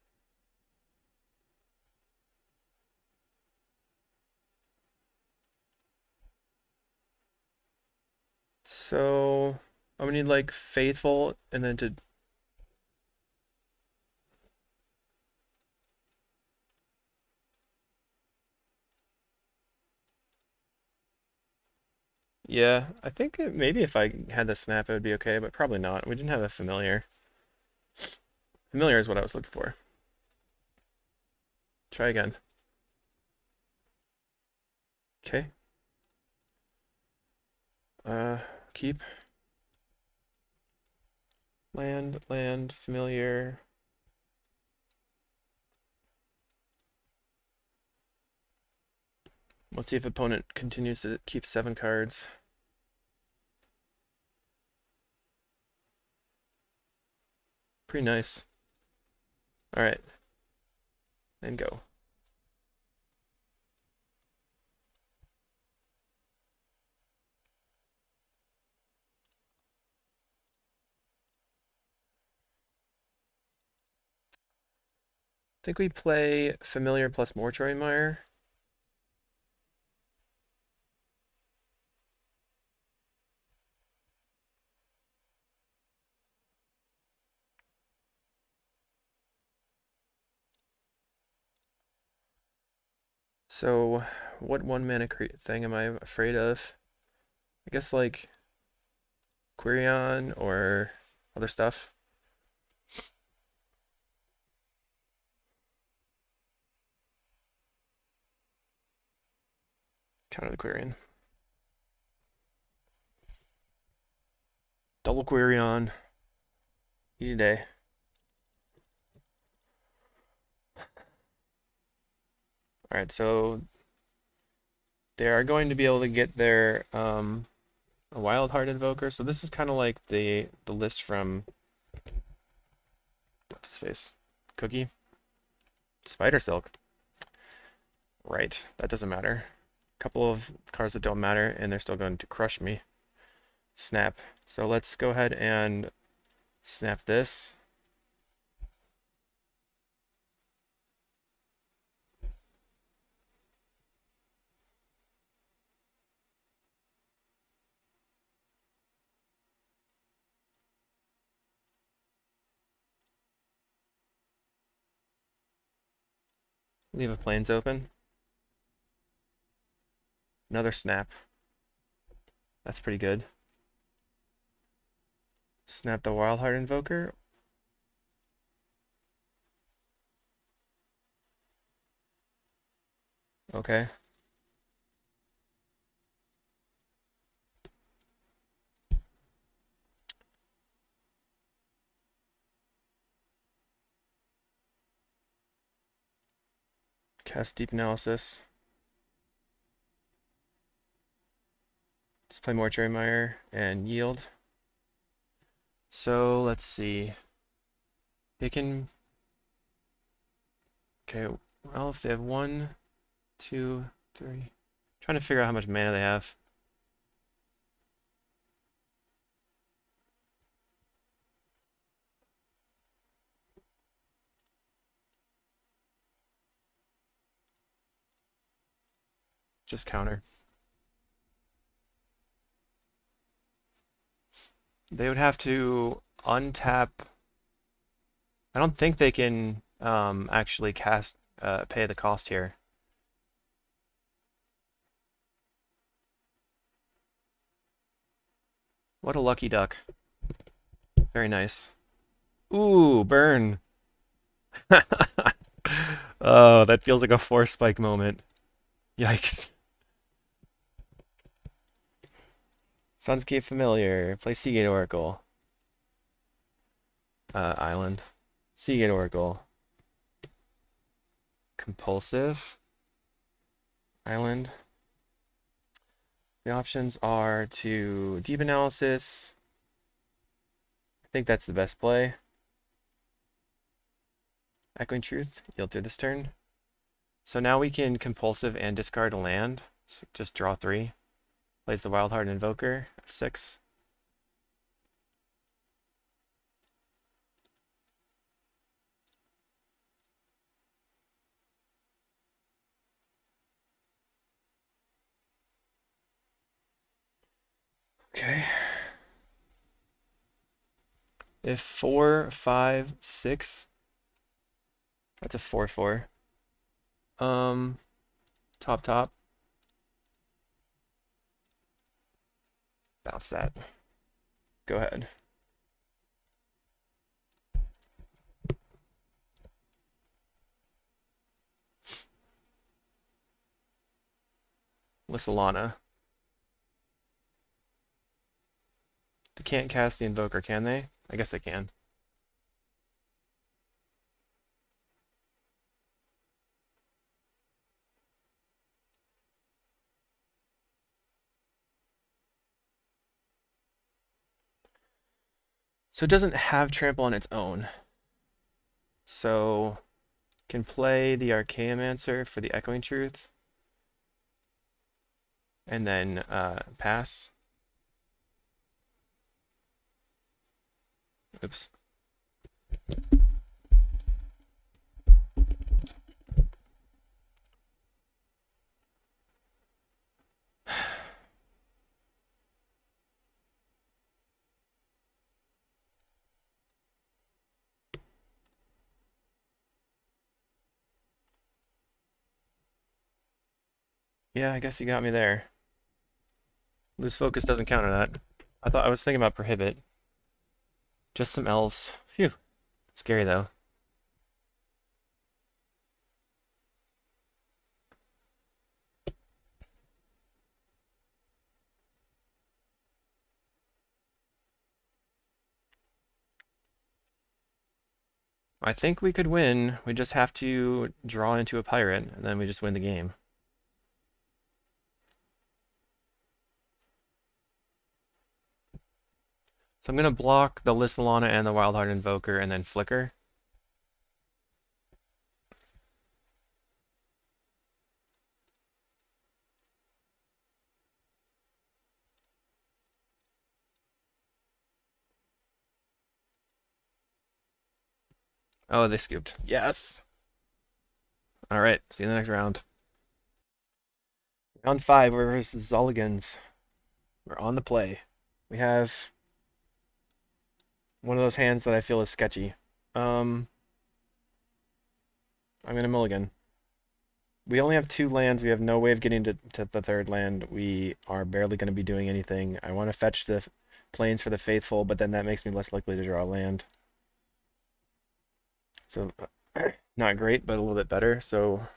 Speaker 1: So, I'm gonna need like Faithful and then to. Yeah, I think maybe if I had the snap it would be okay, but probably not. We didn't have a Familiar. Familiar is what I was looking for. Try again. Okay. Keep. Land, Familiar. Let's see if opponent continues to keep 7 cards. Pretty nice. Alright. And go. I think we play Familiar plus Mortuary Mire. So, what 1 mana thing am I afraid of? I guess like Quirion or other stuff. Counter the Quirion. Double Quirion. Easy day. Alright, so they are going to be able to get their a Wild Heart Invoker. So this is kind of like the list from what's his face? Cookie? Spider Silk. Right, that doesn't matter. A couple of cards that don't matter, and they're still going to crush me. Snap. So let's go ahead and snap this. Leave a plains open. Another snap. That's pretty good. Snap the Wild Heart Invoker. Okay. Cast Deep Analysis. Let's play Mortuary Mire and yield. So let's see. They can. Okay, well, if they have 1, 2, 3. Trying to figure out how much mana they have. Just counter. They would have to untap. I don't think they can actually cast pay the cost here. What a lucky duck. Very nice. Ooh, burn. Oh, that feels like a Force Spike moment. Yikes. Sunscape Familiar. Play Seagate Oracle. Island. Seagate Oracle. Compulsive. Island. The options are to Deep Analysis, think that's the best play. Echoing Truth, yield through this turn. So now we can compulsive and discard a land. So just draw 3. Plays the Wild Heart Invoker, F6. Okay. If 4, 5, 6, that's a 4/4. Top. Bounce that. Go ahead. Lissalana. They can't cast the Invoker, can they? I guess they can. So it doesn't have trample on its own. So can play the Archaeomancer for the Echoing Truth. And then pass. Oops. Yeah, I guess you got me there. Loose focus doesn't count on that. I was thinking about prohibit. Just some elves. Phew. Scary though. I think we could win. We just have to draw into a pirate, and then we just win the game. So I'm going to block the Lissalana and the Wildheart Invoker, and then flicker. Oh, they scooped. Yes! Alright, see you in the next round. Round 5, we're versus Zolligans. We're on the play. We have one of those hands that I feel is sketchy. I'm going to mulligan. We only have 2 lands. We have no way of getting to the 3rd land. We are barely going to be doing anything. I want to fetch the Plains for the Faithful, but then that makes me less likely to draw a land. So, not great, but a little bit better. So,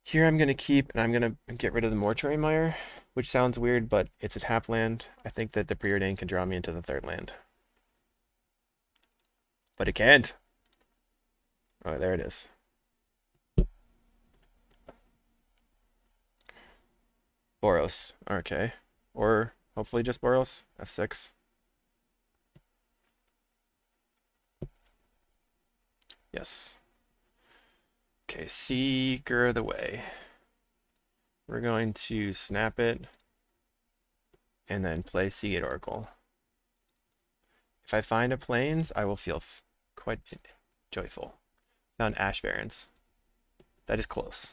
Speaker 1: here I'm going to keep, and I'm going to get rid of the Mortuary Mire, which sounds weird, but it's a tap land. I think that the Preordain can draw me into the 3rd land. But it can't. Oh, there it is. Boros. Okay. Or hopefully just Boros. F6. Yes. Okay, Seeker of the Way. We're going to snap it and then play Seagate Oracle. If I find a Plains, I will feel quite joyful. Found Ash Barrens. That is close.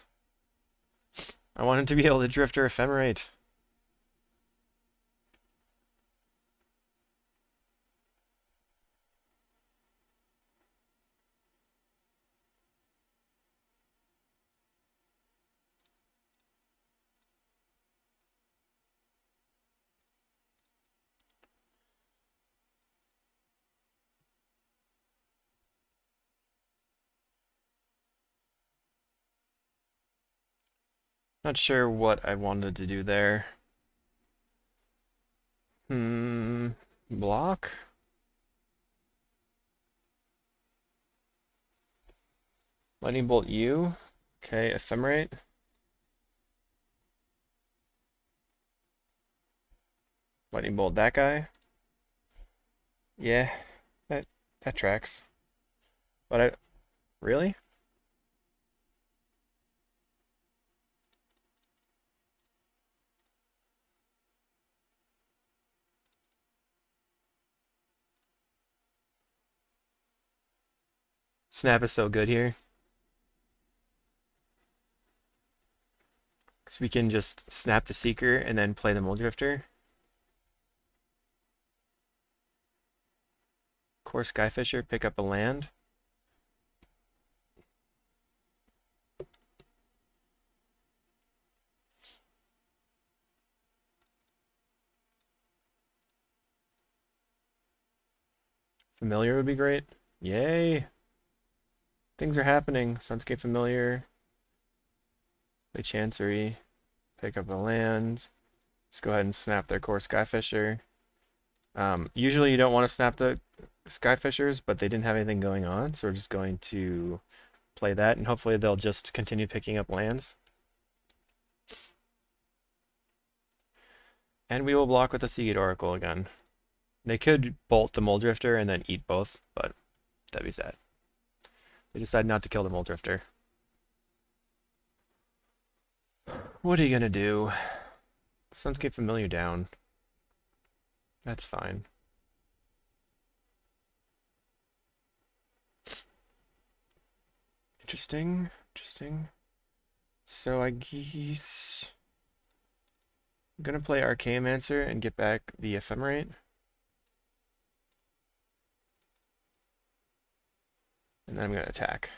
Speaker 1: I want him to be able to drift or ephemerate. Not sure what I wanted to do there. Block? Lightning Bolt you. Okay, Ephemerate. Lightning Bolt that guy. Yeah, that tracks. But I really Snap is so good here because we can just snap the Seeker and then play the Mole Drifter. Core Skyfisher, pick up a land. Familiar would be great. Yay! Things are happening. Sunscape Familiar. Play Chancery. Pick up a land. Let's go ahead and snap their Core Skyfisher. Usually you don't want to snap the Skyfishers, but they didn't have anything going on, so we're just going to play that, and hopefully they'll just continue picking up lands. And we will block with the Seagate Oracle again. They could bolt the Mole Drifter and then eat both, but that'd be sad. They decided not to kill the Mole Drifter. What are you gonna do? Sunscape Familiar down. That's fine. Interesting. So I guess I'm gonna play Archaeomancer and get back the Ephemerate. And then I'm gonna attack.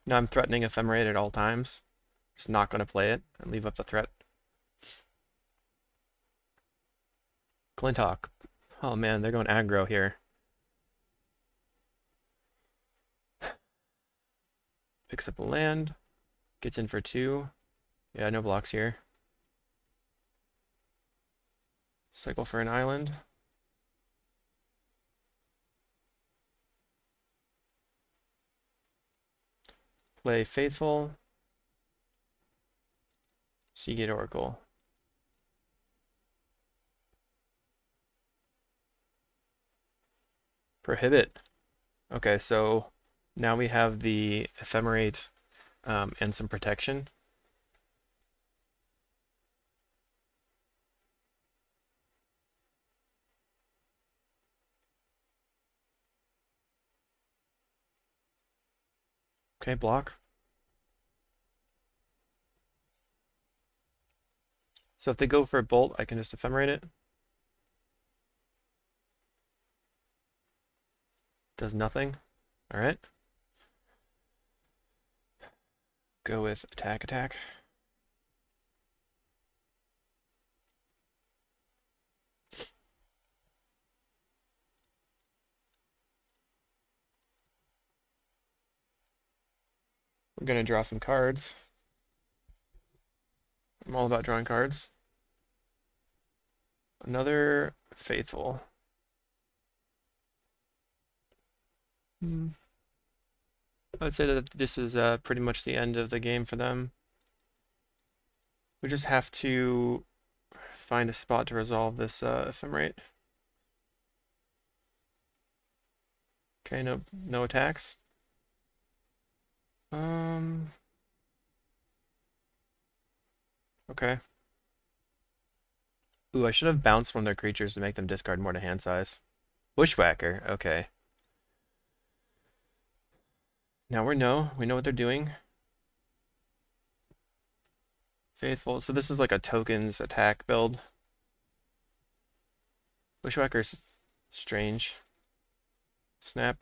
Speaker 1: Now I'm threatening Ephemerate at all times. Just not gonna play it and leave up the threat. Glinthawk. Oh man, they're going aggro here. Picks up a land. Gets in for 2. Yeah, no blocks here. Cycle for an island. Play Faithful. Seagate Oracle. Prohibit. Okay, so now we have the Ephemerate and some protection. Okay, block. So if they go for a bolt, I can just Ephemerate it. Does nothing. Alright. Go with attack. We're gonna draw some cards. I'm all about drawing cards. Another Faithful. I would say that this is pretty much the end of the game for them. We just have to find a spot to resolve this Ephemerate. Okay, no attacks. Okay. Ooh, I should have bounced one of their creatures to make them discard more to hand size. Bushwhacker, okay. Now we know what they're doing. Faithful, so this is like a tokens attack build. Bushwhacker's strange. Snap.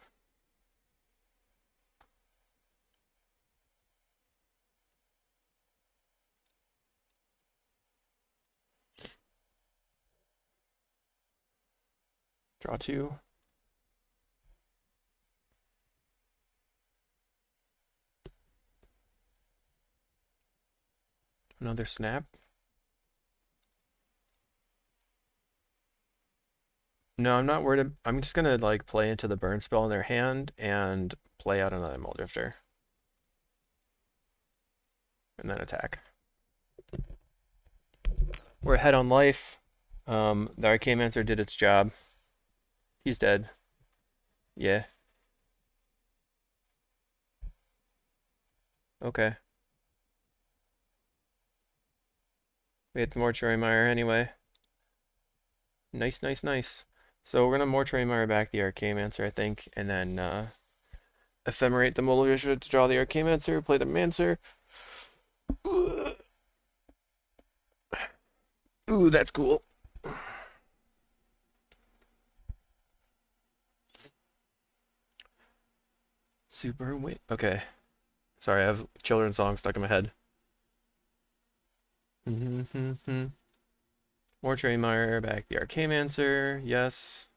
Speaker 1: Draw 2. Another snap. No, I'm not worried. I'm just gonna like play into the burn spell in their hand and play out another Mole Drifter. And then attack. We're ahead on life. The Archaeomancer did its job. He's dead. Yeah. Okay. We hit the Mortuary Mire anyway. Nice, nice, nice. So we're gonna Mortuary Mire back the Archaeomancer, I think, and then ephemerate the Militia to draw the Archaeomancer, play the Mancer. Ooh, that's cool. Super wait. Okay. Sorry, I have children's songs stuck in my head. Mortuary Mire back the Archaeomancer. Yes.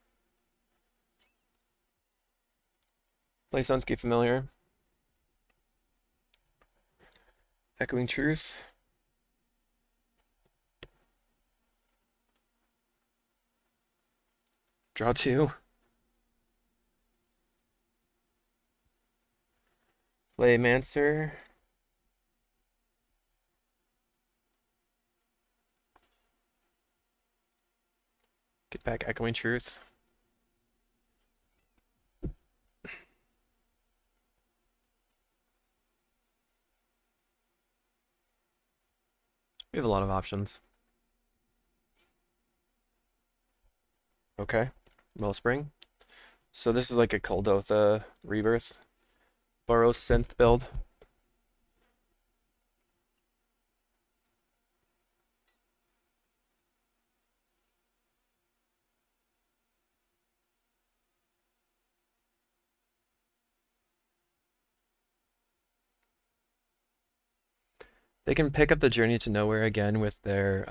Speaker 1: Play Sunscape Familiar. Echoing Truth. Draw two. Play Mancer. Get back Echoing Truth. We have a lot of options. Okay. Wellspring. So this is like a Kuldotha rebirth. Boros Synth build. They can pick up the Journey to Nowhere again with their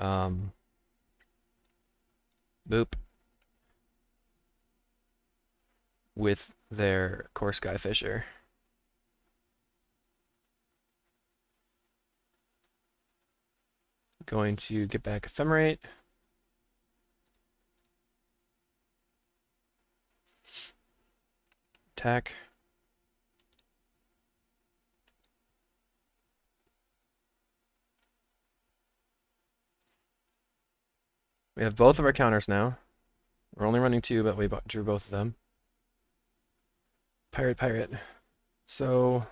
Speaker 1: boop. With their Core Skyfisher. Going to get back Ephemerate. Attack. We have both of our counters now. We're only running two, but we drew both of them. Pirate, pirate. So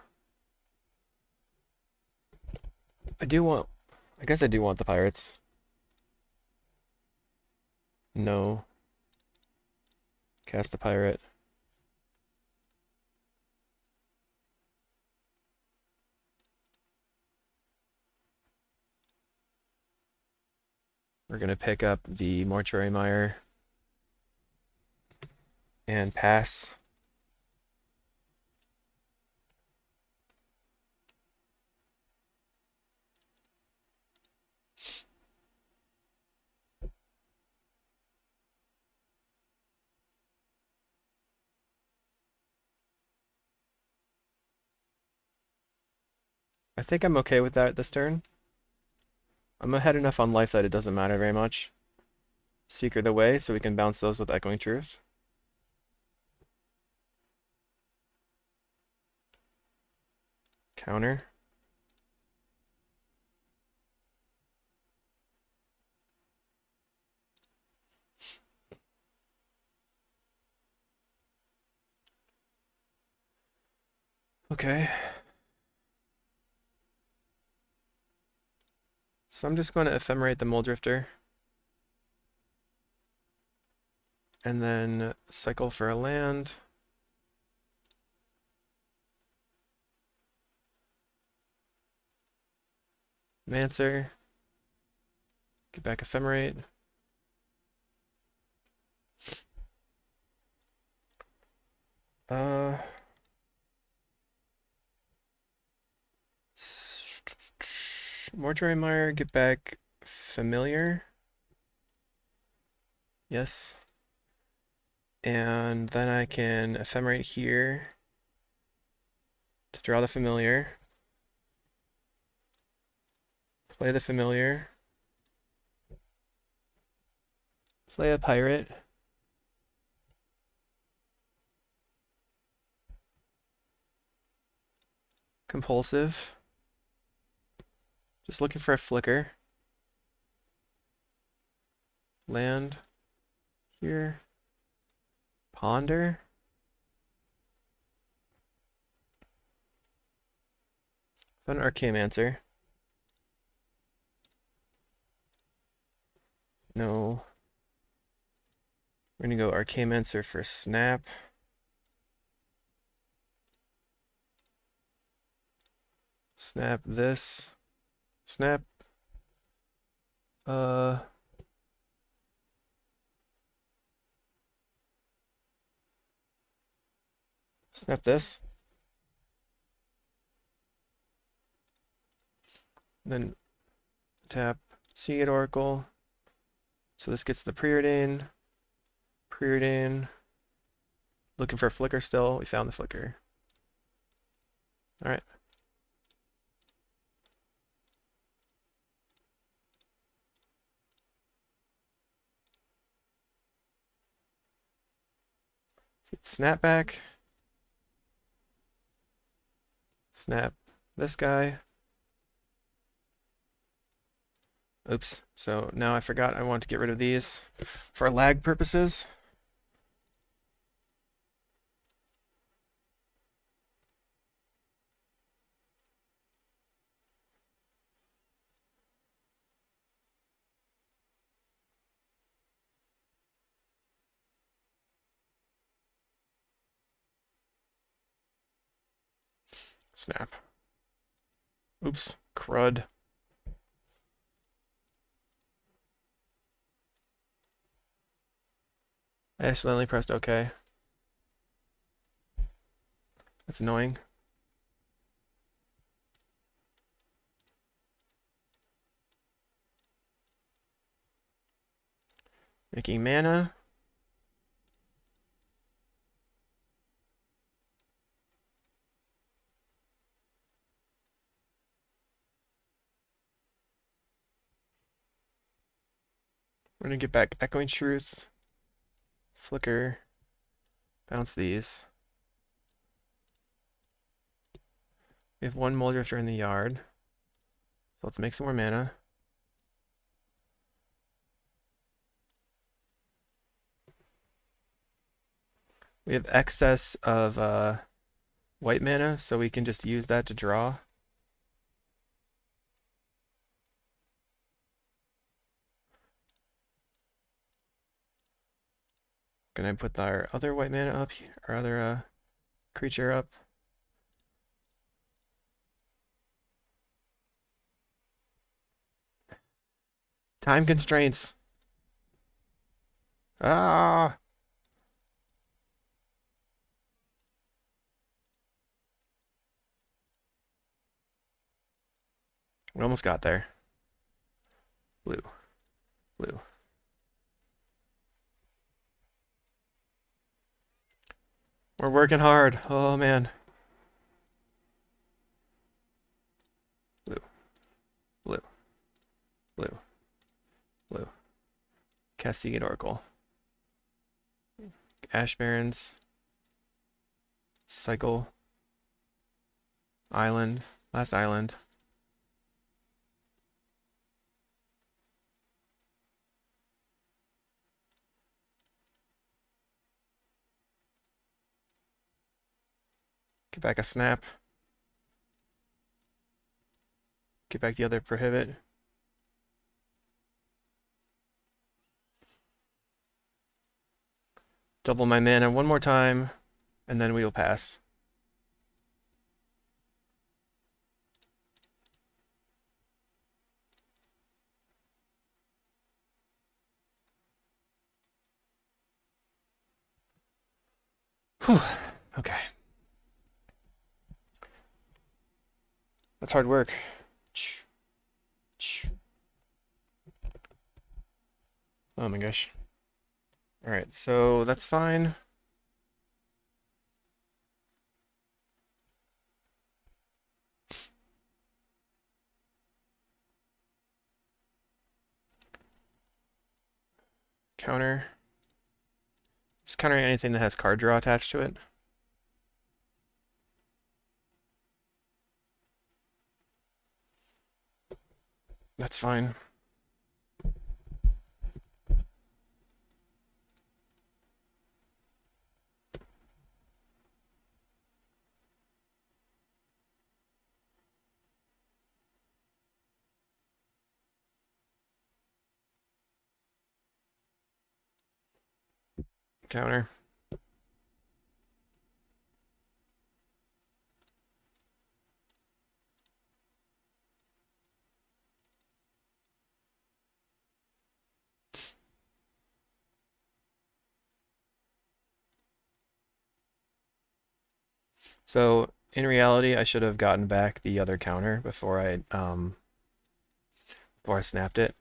Speaker 1: I guess I do want the pirates. No. Cast a pirate. We're gonna pick up the Mortuary Mire and pass. I think I'm okay with that this turn. I'm ahead enough on life that it doesn't matter very much. Secret away so we can bounce those with Echoing Truth. Counter. Okay. So I'm just going to ephemerate the Muldrifter. And then cycle for a land. Mancer. Get back Ephemerate. Mortuary Mire, get back Familiar. Yes. And then I can Ephemerate here to draw the Familiar. Play the Familiar. Play a Pirate. Compulsive. Just looking for a flicker. land here. Ponder. Found an Archaeomancer. No. We're gonna go Archaeomancer for snap. Snap this. Snap. Snap this. Then tap Seagate Oracle. So this gets the preordain. Preordain. Looking for a flicker still. We found the flicker. Alright. Snapback. Snap this guy. Oops. So now I forgot I want to get rid of these for lag purposes. Snap. Oops. Crud. I accidentally pressed OK. That's annoying. Making mana. We're gonna get back Echoing Truth. Flicker. Bounce these. We have one Muldrifter in the yard. So let's make some more mana. We have excess of white mana, so we can just use that to draw. Gonna put our other white mana up, our other creature up. Time constraints. Ah! We almost got there. Blue. Blue. We're working hard. Oh, man. Blue. Blue. Blue. Blue. Castigate Oracle. Ash Barrens. Cycle. Island. Last island. Get back a snap. Get back the other prohibit. Double my mana one more time, and then we will pass. Whew. Okay. That's hard work. Oh my gosh. Alright, so that's fine. Counter. Just countering anything that has card draw attached to it. That's fine. counter. So in reality, I should have gotten back the other counter before I snapped it,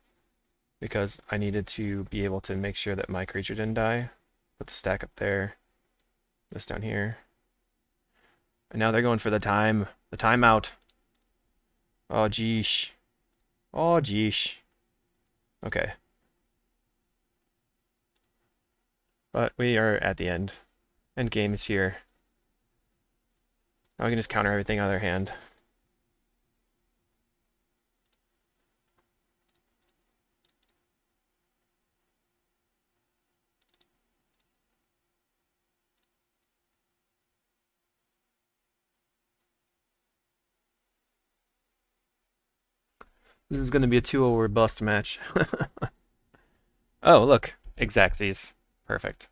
Speaker 1: because I needed to be able to make sure that my creature didn't die. Put the stack up there, this down here. And now they're going for the timeout. Oh, geesh. Oh, geesh. Okay. But we are at the end. End game is here. Now we can just counter everything out of their hand. This is going to be a 2-0 or bust match. Oh, look. Exactsies. Perfect.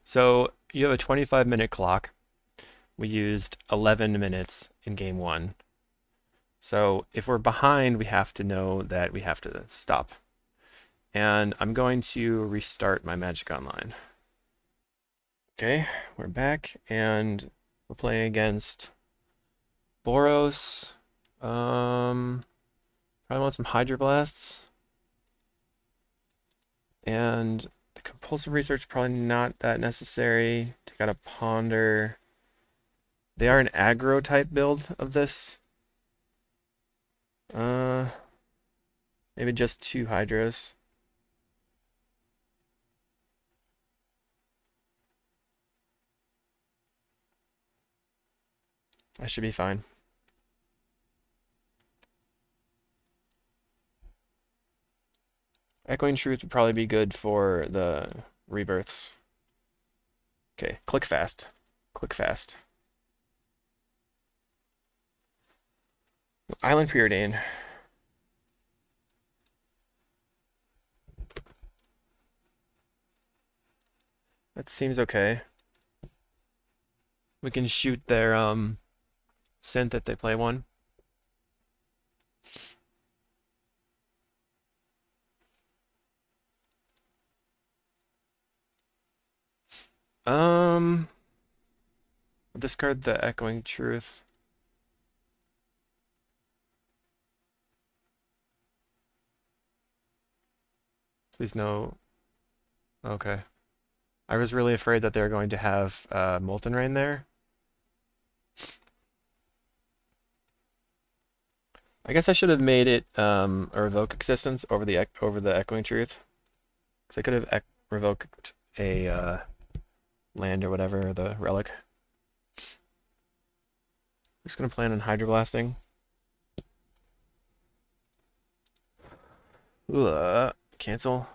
Speaker 1: So you have a 25-minute clock. We used 11 minutes in game 1. So if we're behind, we have to know that we have to stop. And I'm going to restart my Magic Online. Okay, we're back, and we're playing against Boros. Probably want some Hydroblasts. And the compulsive research, probably not that necessary. Take out a Ponder. They are an aggro type build of this. Maybe just 2 Hydras. I should be fine. Echoing Truth would probably be good for the rebirths. Okay, click fast. Click fast. Island Preordain. That seems okay. We can shoot their synth if they play one. I'll discard the Echoing Truth. Please no. Okay. I was really afraid that they were going to have Molten Rain there. I guess I should have made it a Revoke Existence over the Echoing Truth. Because I could have revoked a land or whatever, the relic. Just gonna plan on Hydroblasting. Cancel.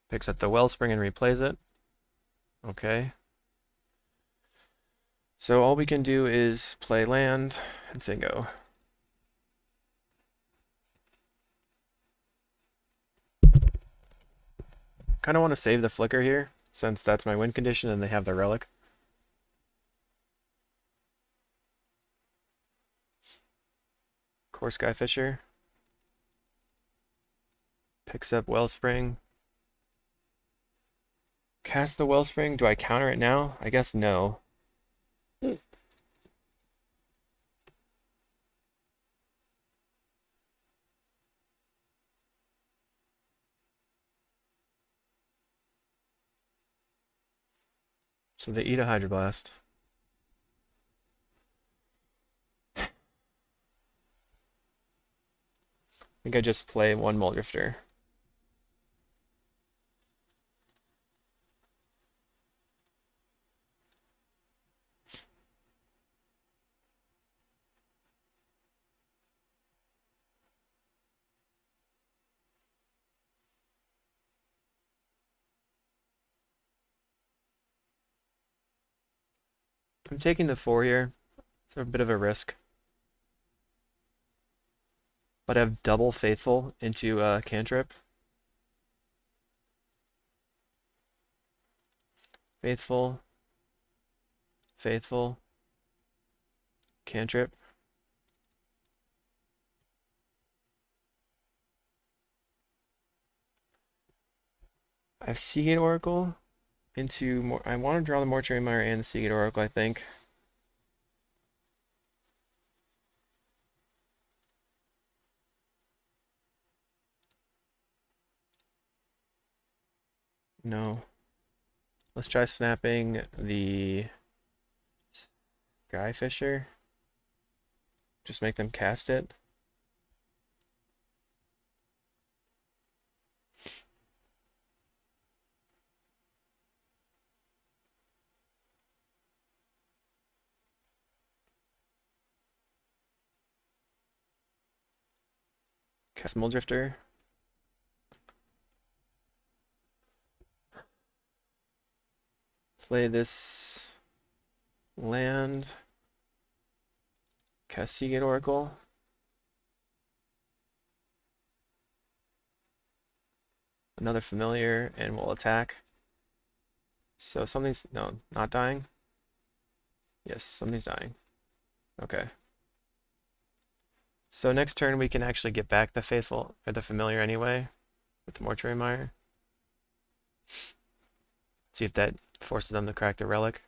Speaker 1: Picks up the Wellspring and replays it. Okay. So all we can do is play land and say go. Kind of want to save the Flicker here, since that's my win condition and they have the relic. Core Skyfisher. Picks up Wellspring. Cast the Wellspring. Do I counter it now? I guess no. So they eat a Hydroblast. I think I just play one Muldrifter. I'm taking the 4 here. It's a bit of a risk. But I have double Faithful into cantrip. Faithful. Faithful. Cantrip. I have Seagate Oracle into more. I want to draw the Mortuary Mire and the Seagate Oracle, I think. No. Let's try snapping the Skyfisher. Just make them cast it. Cast Muldrifter. Play this land. Cast Seagate Oracle. Another familiar, and we'll attack. So something's, no, not dying. Yes, something's dying. Okay. So next turn we can actually get back the Faithful, or the familiar anyway, with the Mortuary Mire. See if that forces them to crack the relic.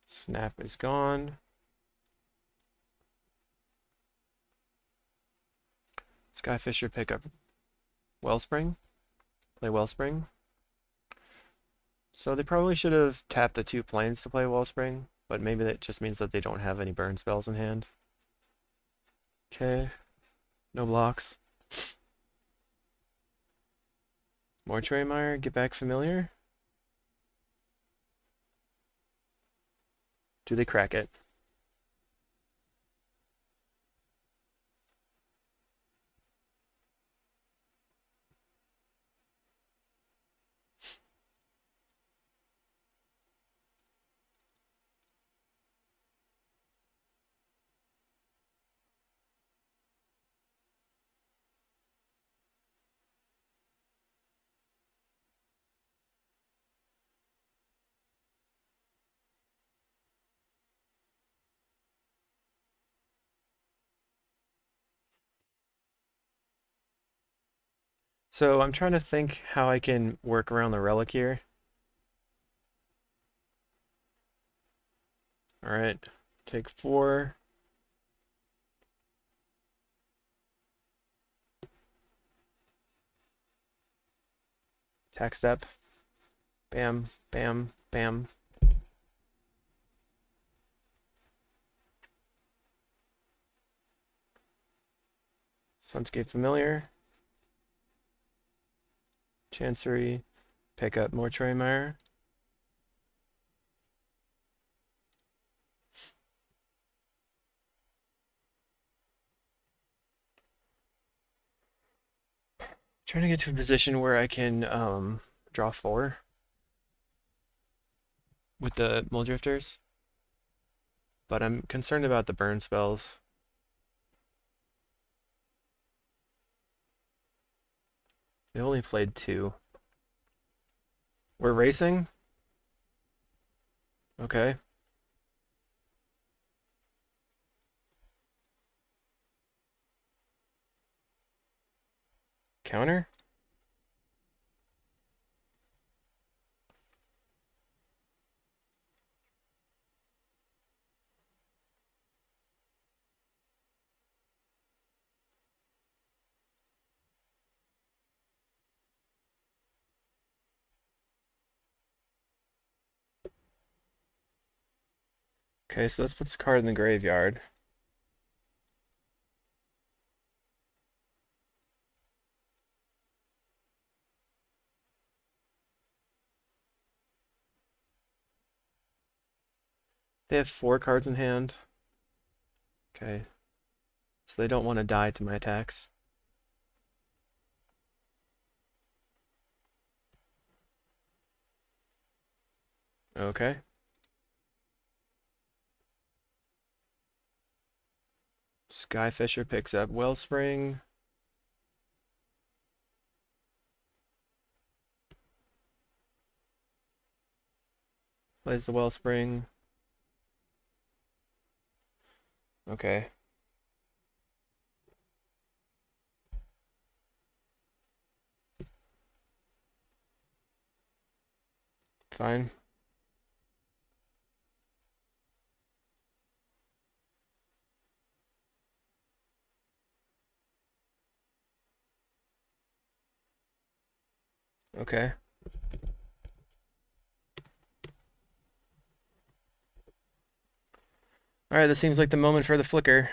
Speaker 1: Snap is gone. Skyfisher pick up Wellspring. Play Wellspring. So they probably should have tapped the 2 planes to play Wellspring, but maybe that just means that they don't have any burn spells in hand. Okay, no blocks. Mortuary Mire, get back familiar. Do they crack it? So I'm trying to think how I can work around the relic here. Alright, take 4. Attack step. Bam, bam, bam. Sunscape familiar. Chancery. Pick up Mortuary Mire. Trying to get to a position where I can draw 4 with the Muldrifters, but I'm concerned about the burn spells. They only played 2. We're racing? Okay. Counter? Okay, so this puts a card in the graveyard. They have 4 cards in hand. Okay. So they don't want to die to my attacks. Okay. Skyfisher picks up Wellspring. Plays the Wellspring. Okay. Fine. Okay. Alright, this seems like the moment for the flicker.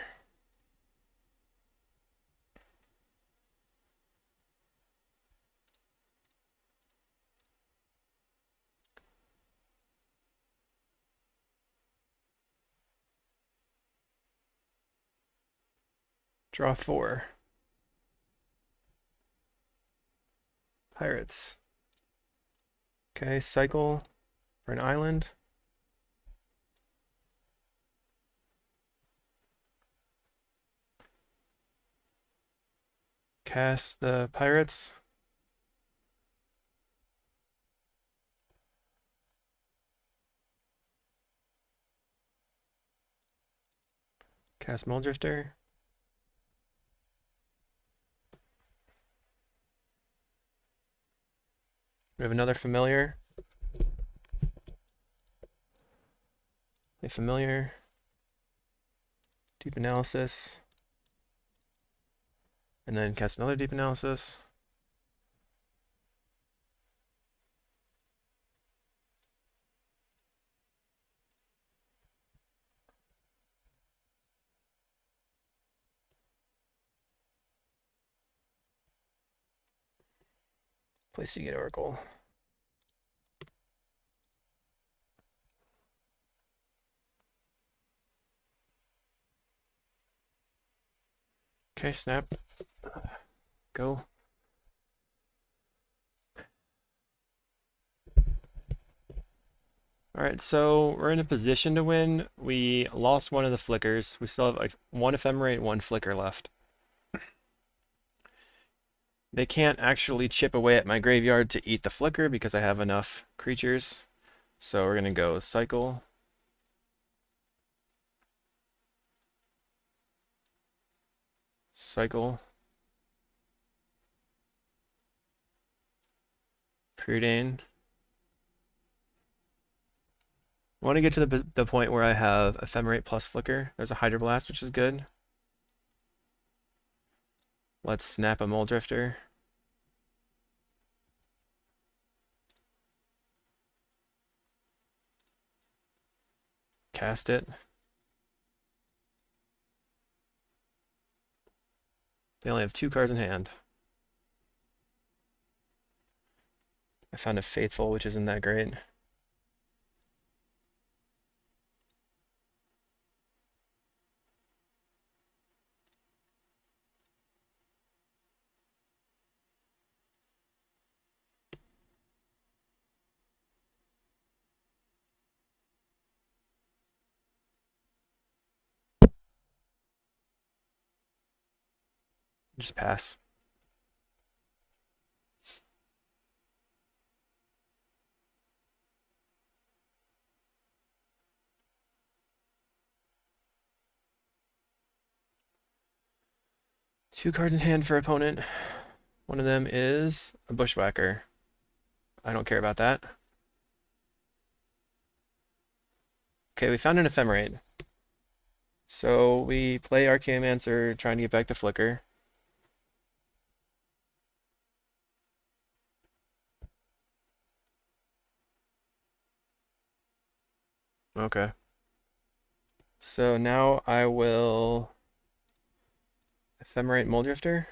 Speaker 1: Draw 4. Pirates. Okay, cycle for an island. Cast the pirates. Cast Muldrifter. We have another familiar. A familiar. Deep analysis. And then cast another deep analysis. Place to get Oracle. Okay, snap. Go. Alright, so we're in a position to win. We lost one of the flickers. We still have like one ephemerate, one flicker left. They can't actually chip away at my graveyard to eat the flicker because I have enough creatures. So we're gonna go cycle. Cycle. Preordain. I want to get to the point where I have Ephemerate plus Flicker. There's a Hydroblast, which is good. Let's snap a Muldrifter. Cast it. They only have 2 cards in hand. I found a Faithful, which isn't that great. Just pass. Two cards in hand for opponent. One of them is a Bushwhacker. I don't care about that. Okay, we found an Ephemerate. So we play Archaeomancer trying to get back to Flicker. Okay. So now I will Ephemerate Muldrifter.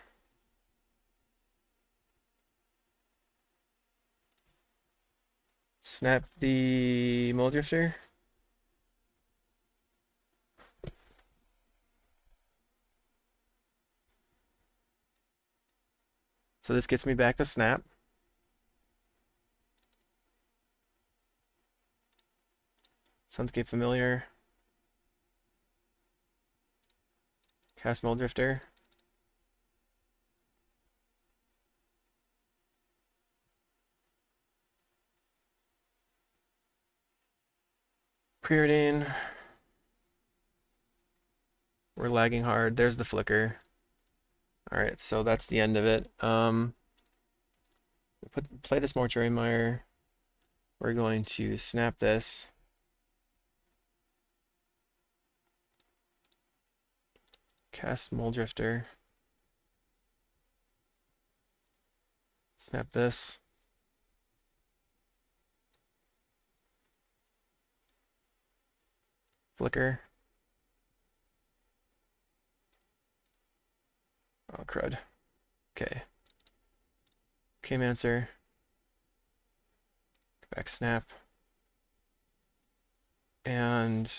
Speaker 1: Snap the Muldrifter. So this gets me back to snap. Sunscape Familiar. Cast Mold Drifter. Preordain. We're lagging hard. There's the flicker. Alright, so that's the end of it. Play this Mortuary Mire. We're going to snap this. Cast Mold Drifter. Snap this. Flicker. Oh, crud. Okay. Archaeomancer. Back snap. And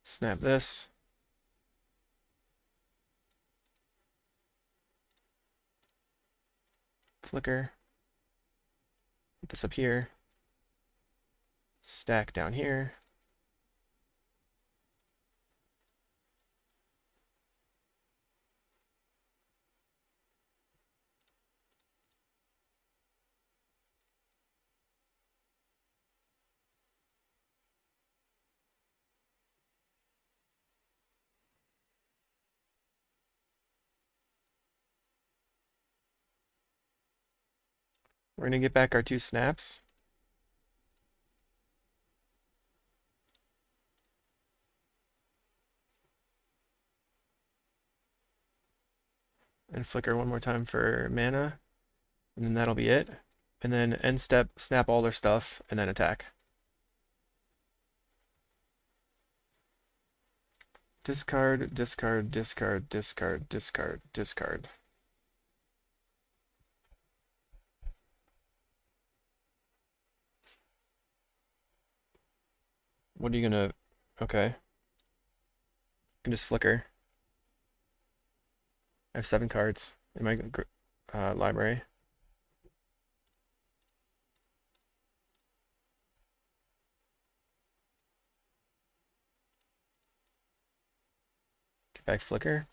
Speaker 1: snap this. Flicker. Put this up here. Stack down here. We're going to get back our 2 snaps. And flicker one more time for mana. And then that'll be it. And then end step, snap all their stuff, and then attack. Discard, discard, discard, discard, discard, discard. What are you gonna... Okay. You can just flicker. I have 7 cards in my library. Get back flicker.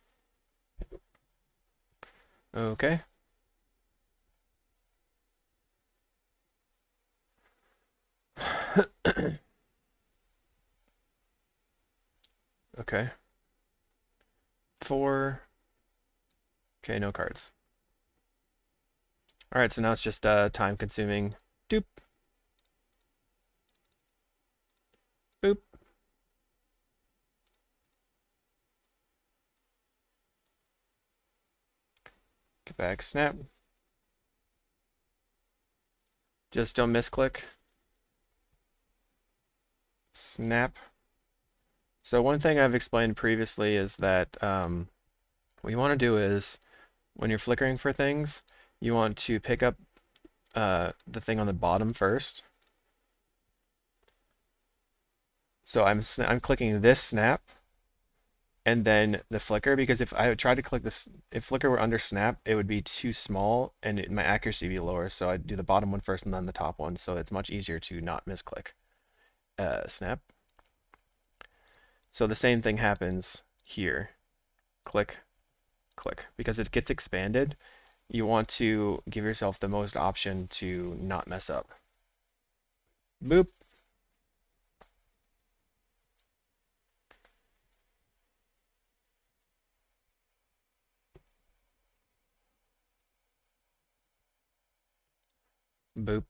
Speaker 1: Okay. Okay. 4. Okay, no cards. Alright, so now it's just time consuming. Doop. Boop. Get back, snap. Just don't misclick. Snap. So one thing I've explained previously is that what you want to do is when you're flickering for things, you want to pick up the thing on the bottom first. So I'm clicking this snap and then the flicker, because if I tried to click this, if flicker were under snap, it would be too small and my accuracy would be lower. So I'd do the bottom one first and then the top one. So it's much easier to not misclick. Snap. So the same thing happens here. Click, click. Because it gets expanded, you want to give yourself the most option to not mess up. Boop. Boop.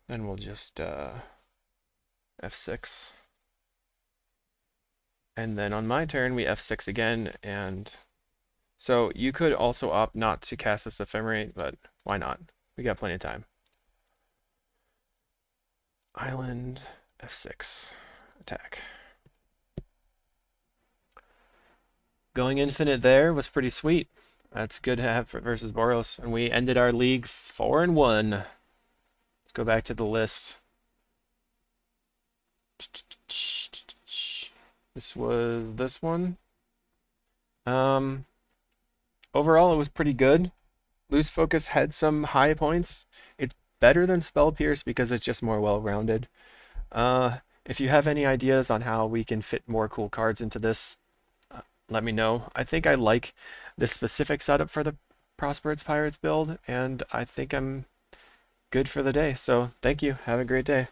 Speaker 1: Then we'll just F6. And then on my turn, we F6 again, and so you could also opt not to cast this Ephemerate, but why not? We got plenty of time. Island, F6, attack. Going infinite there was pretty sweet. That's good to have versus Boros, and we ended our league 4-1. Let's go back to the list. This was this one. Overall, it was pretty good. Loose Focus had some high points. It's better than Spell Pierce because it's just more well-rounded. If you have any ideas on how we can fit more cool cards into this, let me know. I think I like this specific setup for the Prosperous Pirates build, and I think I'm good for the day. So thank you. Have a great day.